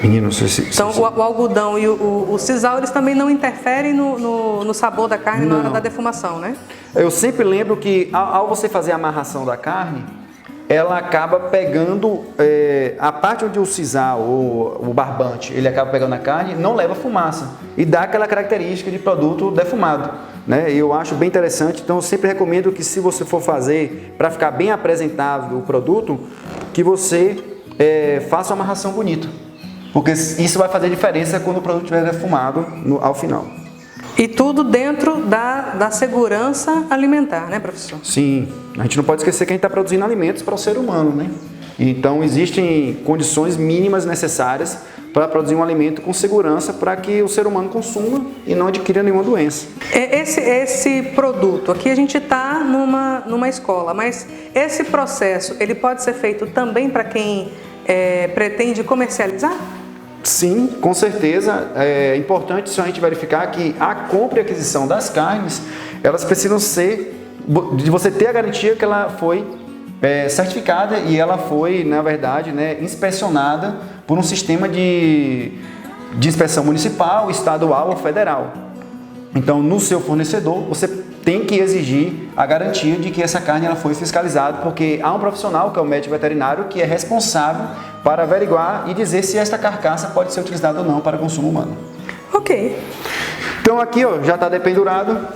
Meninos, então o algodão e o sisal, eles também não interferem no sabor da carne na hora da defumação, né? Eu sempre lembro que ao você fazer a amarração da carne, ela acaba pegando a parte onde o sisal ou o barbante ele acaba pegando a carne, não leva fumaça e dá aquela característica de produto defumado, né? Eu acho bem interessante, então eu sempre recomendo que se você for fazer para ficar bem apresentável o produto, que você faça uma amarração bonita, porque isso vai fazer diferença quando o produto estiver defumado ao final. E tudo dentro da segurança alimentar, né, professor? Sim, a gente não pode esquecer que a gente está produzindo alimentos para o ser humano, né? Então existem condições mínimas necessárias para produzir um alimento com segurança para que o ser humano consuma e não adquira nenhuma doença. Esse produto, aqui a gente está numa escola, mas esse processo ele pode ser feito também para quem pretende comercializar? Sim, com certeza. É importante só a gente verificar que a compra e aquisição das carnes, elas precisam ser, de você ter a garantia que ela foi certificada e ela foi, na verdade, né, inspecionada por um sistema de inspeção municipal, estadual ou federal. Então, no seu fornecedor, você tem que exigir a garantia de que essa carne ela foi fiscalizada, porque há um profissional, que é o médico veterinário, que é responsável para averiguar e dizer se esta carcaça pode ser utilizada ou não para consumo humano. Ok. Então aqui ó, já está dependurado,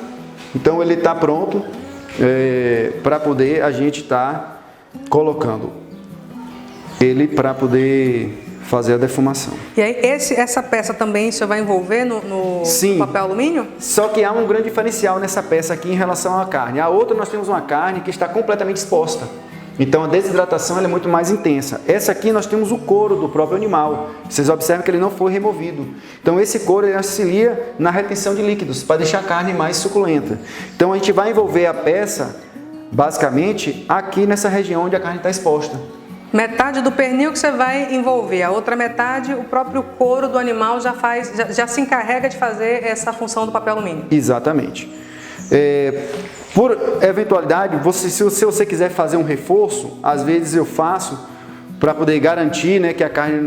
então ele está pronto para poder a gente estar colocando ele para poder fazer a defumação. E aí essa peça também você vai envolver no papel alumínio? Só que há um grande diferencial nessa peça aqui em relação à carne. A outra nós temos uma carne que está completamente exposta. Então a desidratação ela é muito mais intensa. Essa aqui nós temos o couro do próprio animal. Vocês observam que ele não foi removido. Então esse couro ele auxilia na retenção de líquidos para deixar a carne mais suculenta. Então a gente vai envolver a peça basicamente aqui nessa região onde a carne está exposta. Metade do pernil que você vai envolver, a outra metade o próprio couro do animal já se encarrega de fazer essa função do papel alumínio. Exatamente. Por eventualidade, se você quiser fazer um reforço, às vezes eu faço para poder garantir, né, que a carne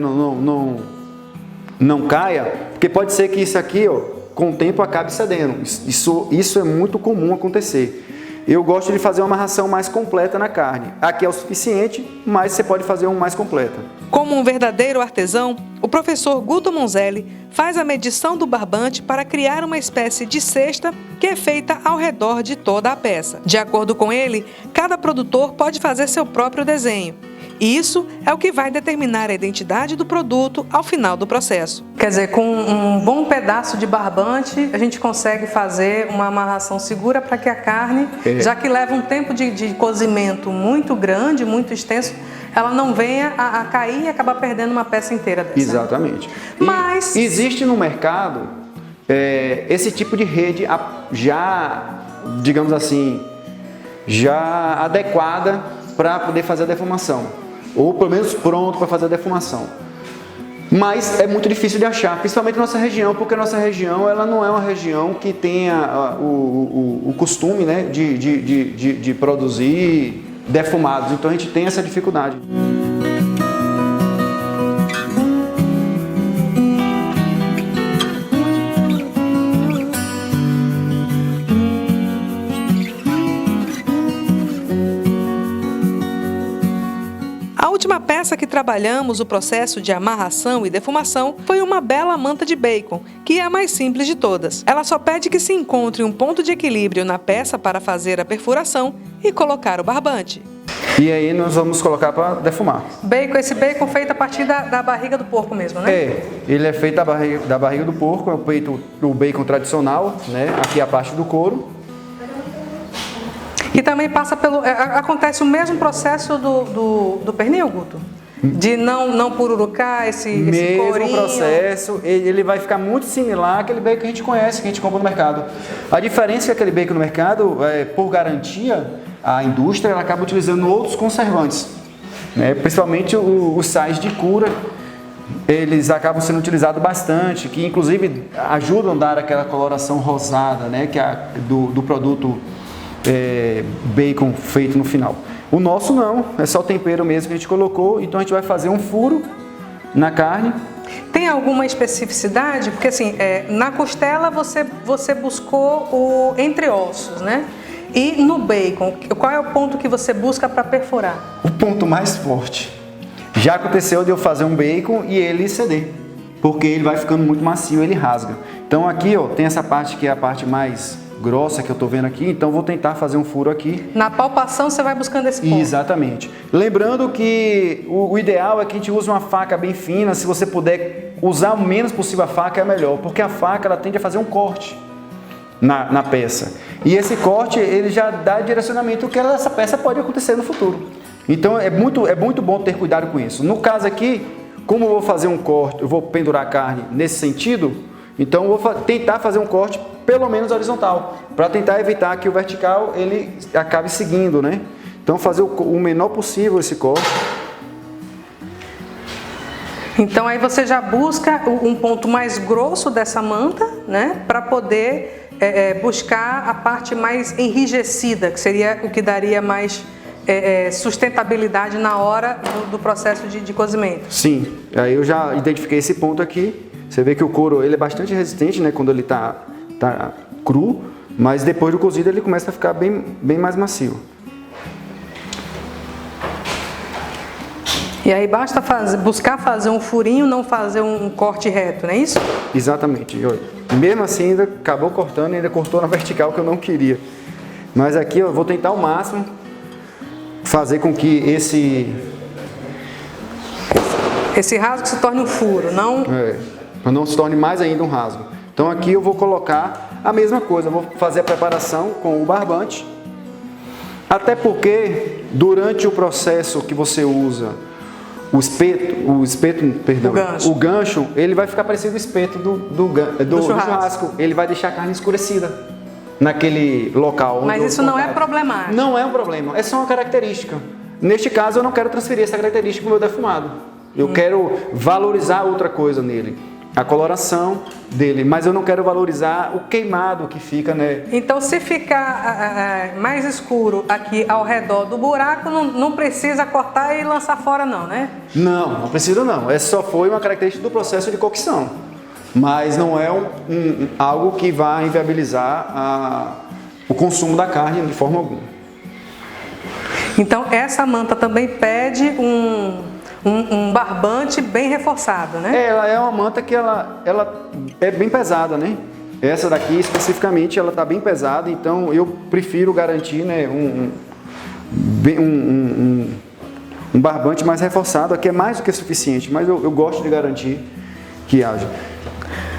não caia, porque pode ser que isso aqui, ó, com o tempo acabe cedendo. Isso é muito comum acontecer. Eu gosto de fazer uma amarração mais completa na carne. Aqui é o suficiente, mas você pode fazer uma mais completa. Como um verdadeiro artesão, o professor Guto Monzelli faz a medição do barbante para criar uma espécie de cesta que é feita ao redor de toda a peça. De acordo com ele, cada produtor pode fazer seu próprio desenho. E isso é o que vai determinar a identidade do produto ao final do processo. Quer dizer, com um bom pedaço de barbante, a gente consegue fazer uma amarração segura para que a carne, já que leva um tempo de cozimento muito grande, muito extenso, ela não venha a cair e acabar perdendo uma peça inteira dessa. Exatamente. Mas existe no mercado esse tipo de rede já, digamos assim, já adequada para poder fazer a defumação. Ou pelo menos pronto para fazer a defumação. Mas é muito difícil de achar, principalmente na nossa região, porque a nossa região ela não é uma região que tenha o costume, né, de produzir defumados. Então a gente tem essa dificuldade. A última peça que trabalhamos o processo de amarração e defumação foi uma bela manta de bacon, que é a mais simples de todas. Ela só pede que se encontre um ponto de equilíbrio na peça para fazer a perfuração e colocar o barbante. E aí nós vamos colocar para defumar. Esse bacon feito a partir da barriga do porco mesmo, né? Ele é feito da barriga do porco, é o bacon tradicional, né? Aqui a parte do couro. E também passa acontece o mesmo processo do pernil, Guto? De não pururucar esse mesmo corinho. Processo, ele vai ficar muito similar àquele bacon que a gente conhece, que a gente compra no mercado. A diferença é que aquele bacon no mercado, por garantia, a indústria ela acaba utilizando outros conservantes, né? Principalmente os sais de cura, eles acabam sendo utilizados bastante, que inclusive ajudam a dar aquela coloração rosada, né? Que é do produto bacon feito no final. O nosso não, é só o tempero mesmo que a gente colocou, então a gente vai fazer um furo na carne. Tem alguma especificidade? Porque assim, na costela você buscou o entre ossos, né? E no bacon, qual é o ponto que você busca para perfurar? O ponto mais forte. Já aconteceu de eu fazer um bacon e ele ceder, porque ele vai ficando muito macio, ele rasga. Então aqui, ó, tem essa parte que é a parte mais grossa que eu tô vendo aqui, então vou tentar fazer um furo aqui. Na palpação você vai buscando esse ponto. Exatamente. Lembrando que o ideal é que a gente use uma faca bem fina, se você puder usar o menos possível a faca é melhor, porque a faca ela tende a fazer um corte na peça. E esse corte, ele já dá direcionamento que essa peça pode acontecer no futuro. Então é muito bom ter cuidado com isso. No caso aqui, como eu vou fazer um corte, eu vou pendurar a carne nesse sentido, então eu vou tentar fazer um corte pelo menos horizontal, para tentar evitar que o vertical ele acabe seguindo, né? Então fazer o menor possível esse corte. Então aí você já busca um ponto mais grosso dessa manta, né? Para poder buscar a parte mais enrijecida, que seria o que daria mais sustentabilidade na hora do processo de cozimento. Sim, aí eu já identifiquei esse ponto aqui. Você vê que o couro ele é bastante resistente, né? Quando ele tá cru, mas depois do cozido ele começa a ficar bem mais macio. E aí basta buscar fazer um furinho, não fazer um corte reto, não é isso? Exatamente. Mesmo assim ainda acabou cortando e ainda cortou na vertical que eu não queria. Mas aqui eu vou tentar ao máximo fazer com que esse rasgo se torne um furo, não se torne mais ainda um rasgo. Então aqui eu vou colocar a mesma coisa, eu vou fazer a preparação com o barbante, até porque durante o processo que você usa o gancho, ele vai ficar parecido com o espeto do churrasco, ele vai deixar a carne escurecida naquele local. Mas isso não é problemático? Não é um problema, é só uma característica. Neste caso eu não quero transferir essa característica para o meu defumado, eu quero valorizar outra coisa nele. A coloração dele, mas eu não quero valorizar o queimado que fica, né? Então, se ficar mais escuro aqui ao redor do buraco, não precisa cortar e lançar fora não, né? Não precisa não. Só foi uma característica do processo de cocção. Mas não é algo que vai inviabilizar o consumo da carne de forma alguma. Então, essa manta também pede um barbante bem reforçado, né? Ela é uma manta que ela é bem pesada, né? Essa daqui especificamente ela está bem pesada, então eu prefiro garantir, né, um barbante mais reforçado, aqui é mais do que suficiente, mas eu gosto de garantir que haja.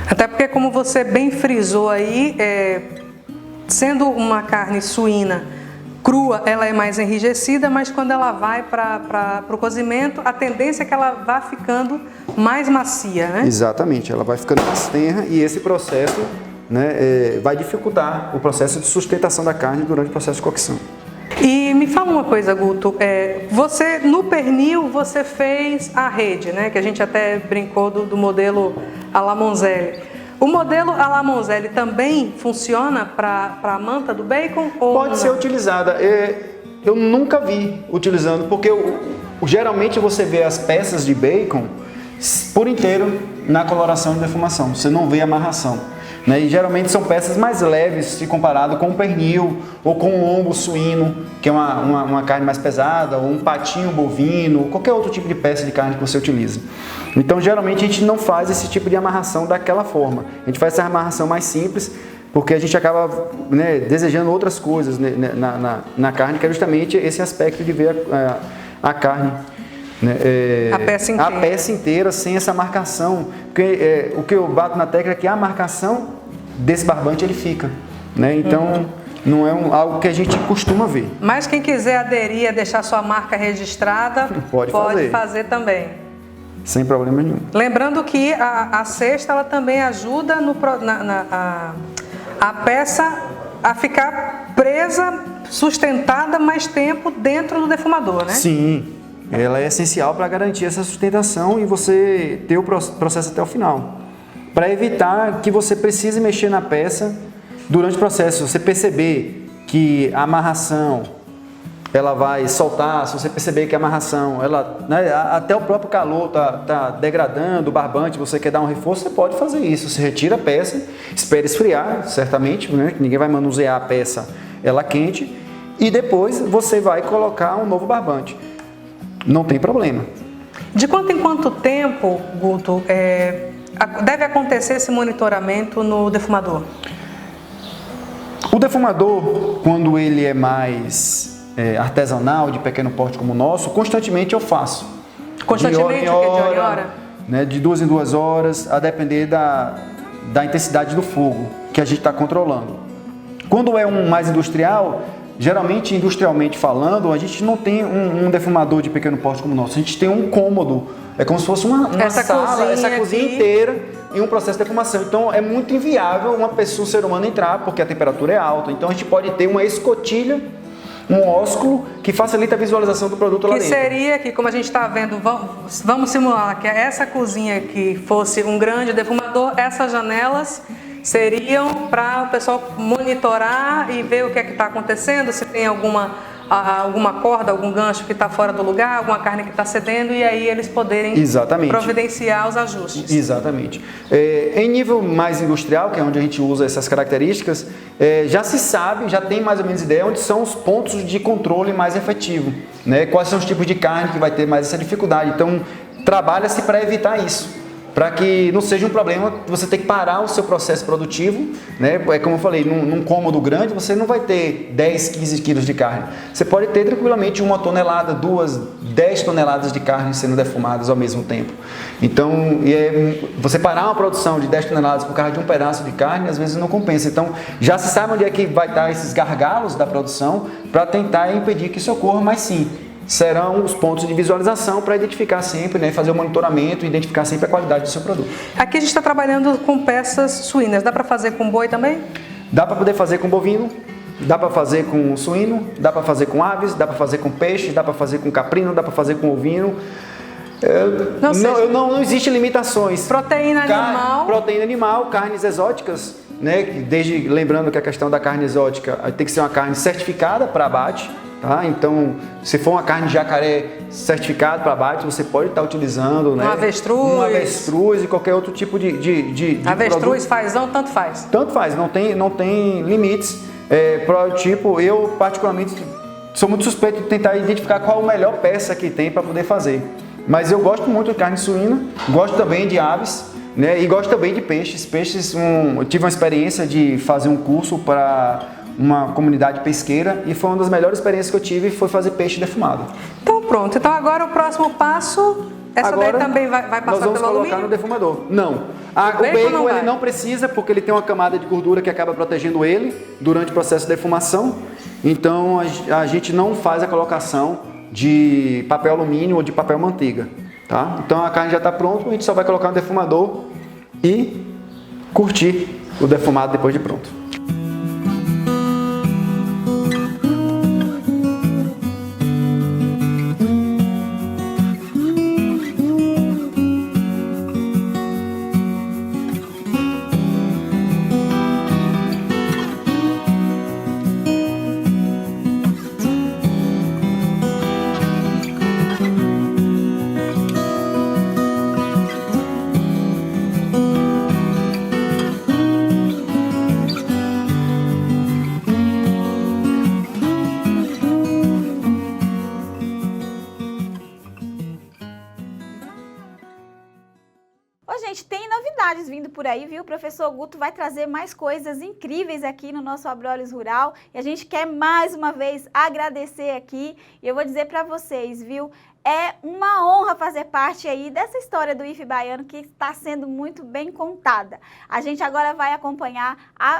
Até porque, como você bem frisou aí, sendo uma carne suína crua, ela é mais enrijecida, mas quando ela vai para o cozimento, a tendência é que ela vá ficando mais macia, né? Exatamente, ela vai ficando mais tenra e esse processo, né, vai dificultar o processo de sustentação da carne durante o processo de cocção. E me fala uma coisa, Guto, você no pernil você fez a rede, né? Que a gente até brincou do modelo à la Monzelli. O modelo à la Monzelli também funciona para a manta do bacon? Ou pode ser utilizada. Eu nunca vi utilizando, porque geralmente você vê as peças de bacon por inteiro na coloração e defumação. Você não vê amarração, né? E geralmente são peças mais leves se comparado com o pernil ou com o lombo suíno, que é uma carne mais pesada, ou um patinho bovino, ou qualquer outro tipo de peça de carne que você utilize. Então, geralmente a gente não faz esse tipo de amarração daquela forma. A gente faz essa amarração mais simples, porque a gente acaba, né, desejando outras coisas, né, na carne, que é justamente esse aspecto de ver a carne, né, A peça inteira sem essa marcação. Porque o que eu bato na tecla é que a marcação desse barbante ele fica, né? Então não é algo que a gente costuma ver. Mas quem quiser aderir a deixar sua marca registrada, pode fazer também. Sem problema nenhum. Lembrando que a cesta ela também ajuda a peça a ficar presa, sustentada mais tempo dentro do defumador, né? Sim, ela é essencial para garantir essa sustentação e você ter o processo até o final. Para evitar que você precise mexer na peça durante o processo. Se você perceber que a amarração ela vai soltar, se você perceber que a amarração, né, até o próprio calor tá degradando o barbante, você quer dar um reforço, você pode fazer isso. Você retira a peça, espera esfriar, certamente, né, que ninguém vai manusear a peça ela quente, e depois você vai colocar um novo barbante. Não tem problema. De quanto em quanto tempo, Guto, deve acontecer esse monitoramento no defumador? O defumador, quando ele é mais artesanal, de pequeno porte como o nosso, constantemente eu faço. Constantemente? De hora em hora? Né, de 2 em 2 horas, a depender da intensidade do fogo que a gente está controlando. Quando é um mais industrial, geralmente, industrialmente falando, a gente não tem um defumador de pequeno porte como o nosso. A gente tem um cômodo, é como se fosse uma sala, essa cozinha inteira em um processo de defumação. Então, é muito inviável uma pessoa, um ser humano entrar, porque a temperatura é alta. Então, a gente pode ter uma escotilha, um ósculo, que facilita a visualização do produto lá dentro. Que seria que, como a gente está vendo, vamos simular que essa cozinha que fosse um grande defumador, essas janelas seriam para o pessoal monitorar e ver o que é que está acontecendo, se tem alguma corda, algum gancho que está fora do lugar, alguma carne que está cedendo, e aí eles poderem providenciar os ajustes. Exatamente. Em nível mais industrial, que é onde a gente usa essas características, já se sabe, já tem mais ou menos ideia onde são os pontos de controle mais efetivo, né? Quais são os tipos de carne que vai ter mais essa dificuldade. Então, trabalha-se para evitar isso, para que não seja um problema você ter que parar o seu processo produtivo, né? É como eu falei, num cômodo grande você não vai ter 10, 15 quilos de carne. Você pode ter tranquilamente 1 tonelada, 2, 10 toneladas de carne sendo defumadas ao mesmo tempo. Então, você parar uma produção de 10 toneladas por causa de um pedaço de carne, às vezes não compensa. Então, já se sabe onde é que vai estar esses gargalos da produção para tentar impedir que isso ocorra, mas sim, serão os pontos de visualização para identificar sempre, né, fazer o monitoramento e identificar sempre a qualidade do seu produto. Aqui a gente está trabalhando com peças suínas, dá para fazer com boi também? Dá para poder fazer com bovino, dá para fazer com suíno, dá para fazer com aves, dá para fazer com peixe, dá para fazer com caprino, dá para fazer com ovino. Não existe limitações. Proteína animal, carnes exóticas, né? Lembrando que a questão da carne exótica tem que ser uma carne certificada para abate. Tá? Então, se for uma carne de jacaré certificada para abate, você pode estar utilizando, né? Um avestruz e qualquer outro tipo de avestruz, produto. fazão, tanto faz. Tanto faz, não tem limites. Para o tipo, eu particularmente sou muito suspeito de tentar identificar qual a melhor peça que tem para poder fazer. Mas eu gosto muito de carne suína, gosto também de aves, né? E gosto também de peixes. Eu tive uma experiência de fazer um curso para uma comunidade pesqueira e foi uma das melhores experiências que eu tive, foi fazer peixe defumado. Então pronto, então agora o próximo passo, daí também vai passar pelo alumínio? Nós vamos colocar no defumador. Não. O bacon ele não precisa, porque ele tem uma camada de gordura que acaba protegendo ele durante o processo de defumação. Então a gente não faz a colocação de papel alumínio ou de papel manteiga. Tá? Então a carne já está pronta, a gente só vai colocar no defumador e curtir o defumado depois de pronto. novidades vindo por aí, viu? O professor Guto vai trazer mais coisas incríveis aqui no nosso Abrolhos Rural. E a gente quer mais uma vez agradecer aqui. E eu vou dizer para vocês, viu? É uma honra fazer parte aí dessa história do IFE Baiano que está sendo muito bem contada. A gente agora vai acompanhar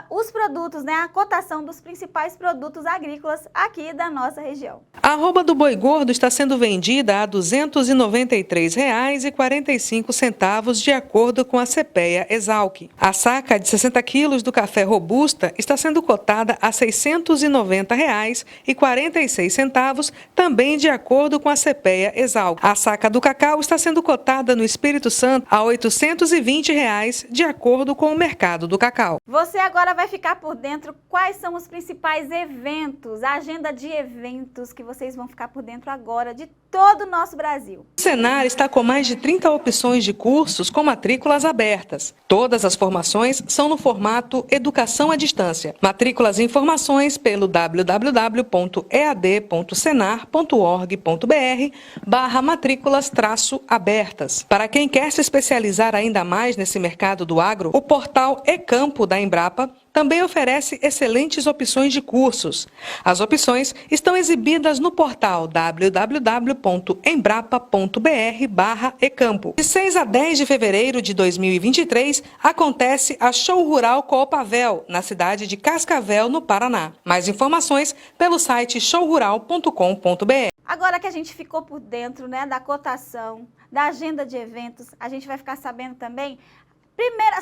os produtos, né? A cotação dos principais produtos agrícolas aqui da nossa região. A arroba do boi gordo está sendo vendida a R$ 293,45 de acordo com a CPEA Exalc. A saca de 60 quilos do café robusta está sendo cotada a R$ 690,46, também de acordo com a CPEA Exalc. A saca do cacau está sendo cotada no Espírito Santo a R$ 820, de acordo com o mercado do cacau. Você agora vai ficar por dentro quais são os principais eventos, a agenda de eventos que vocês vão ficar por dentro agora de todo o nosso Brasil. O Senar está com mais de 30 opções de cursos com matrículas abertas. Todas as formações são no formato Educação à Distância. Matrículas e informações pelo www.ead.senar.org.br/matrículas-abertas. Para quem quer se especializar ainda mais nesse mercado do agro, o portal eCampo da Embrapa também oferece excelentes opções de cursos. As opções estão exibidas no portal www.embrapa.br/ecampo. De 6 a 10 de fevereiro de 2023, acontece a Show Rural Coopavel, na cidade de Cascavel, no Paraná. Mais informações pelo site showrural.com.br. Agora que a gente ficou por dentro, né, da cotação, da agenda de eventos, a gente vai ficar sabendo também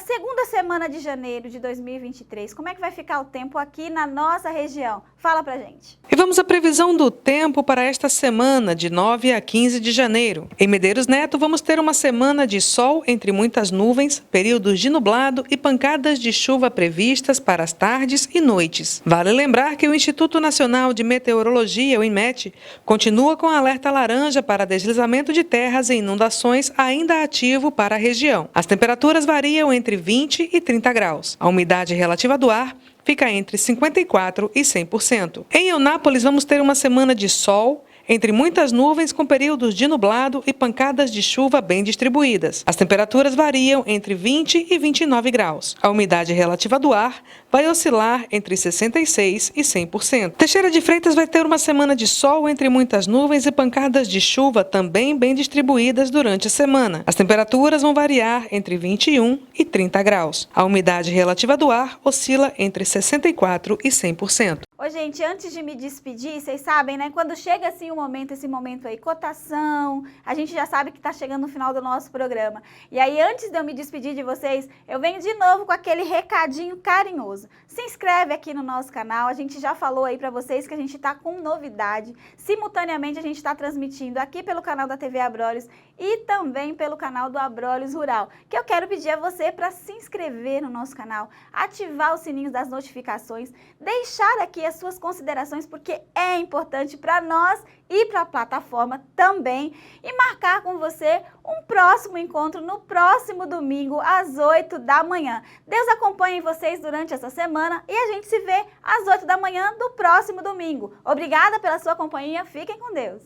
segunda semana de janeiro de 2023. Como é que vai ficar o tempo aqui na nossa região? Fala pra gente. E vamos à previsão do tempo para esta semana, de 9 a 15 de janeiro. Em Medeiros Neto, vamos ter uma semana de sol entre muitas nuvens, períodos de nublado e pancadas de chuva previstas para as tardes e noites. Vale lembrar que o Instituto Nacional de Meteorologia, o INMET, continua com alerta laranja para deslizamento de terras e inundações ainda ativo para a região. As temperaturas variam entre 20 e 30 graus. A umidade relativa do ar fica entre 54% e 100%. Em Eunápolis, vamos ter uma semana de sol, entre muitas nuvens com períodos de nublado e pancadas de chuva bem distribuídas. As temperaturas variam entre 20 e 29 graus. A umidade relativa do ar vai oscilar entre 66% e 100%. Teixeira de Freitas vai ter uma semana de sol entre muitas nuvens e pancadas de chuva também bem distribuídas durante a semana. As temperaturas vão variar entre 21 e 30 graus. A umidade relativa do ar oscila entre 64% e 100%. Ô, gente, antes de me despedir, vocês sabem, né? Quando chega assim esse momento aí, cotação, a gente já sabe que tá chegando no final do nosso programa. E aí, antes de eu me despedir de vocês, eu venho de novo com aquele recadinho carinhoso. Se inscreve aqui no nosso canal, a gente já falou aí pra vocês que a gente tá com novidade. Simultaneamente, a gente tá transmitindo aqui pelo canal da TV Abrolhos e também pelo canal do Abrolhos Rural, que eu quero pedir a você para se inscrever no nosso canal, ativar o sininho das notificações, deixar aqui as suas considerações, porque é importante para nós e para a plataforma também, e marcar com você um próximo encontro no próximo domingo às 8 da manhã. Deus acompanhe vocês durante essa semana e a gente se vê às 8 da manhã do próximo domingo. Obrigada pela sua companhia, fiquem com Deus.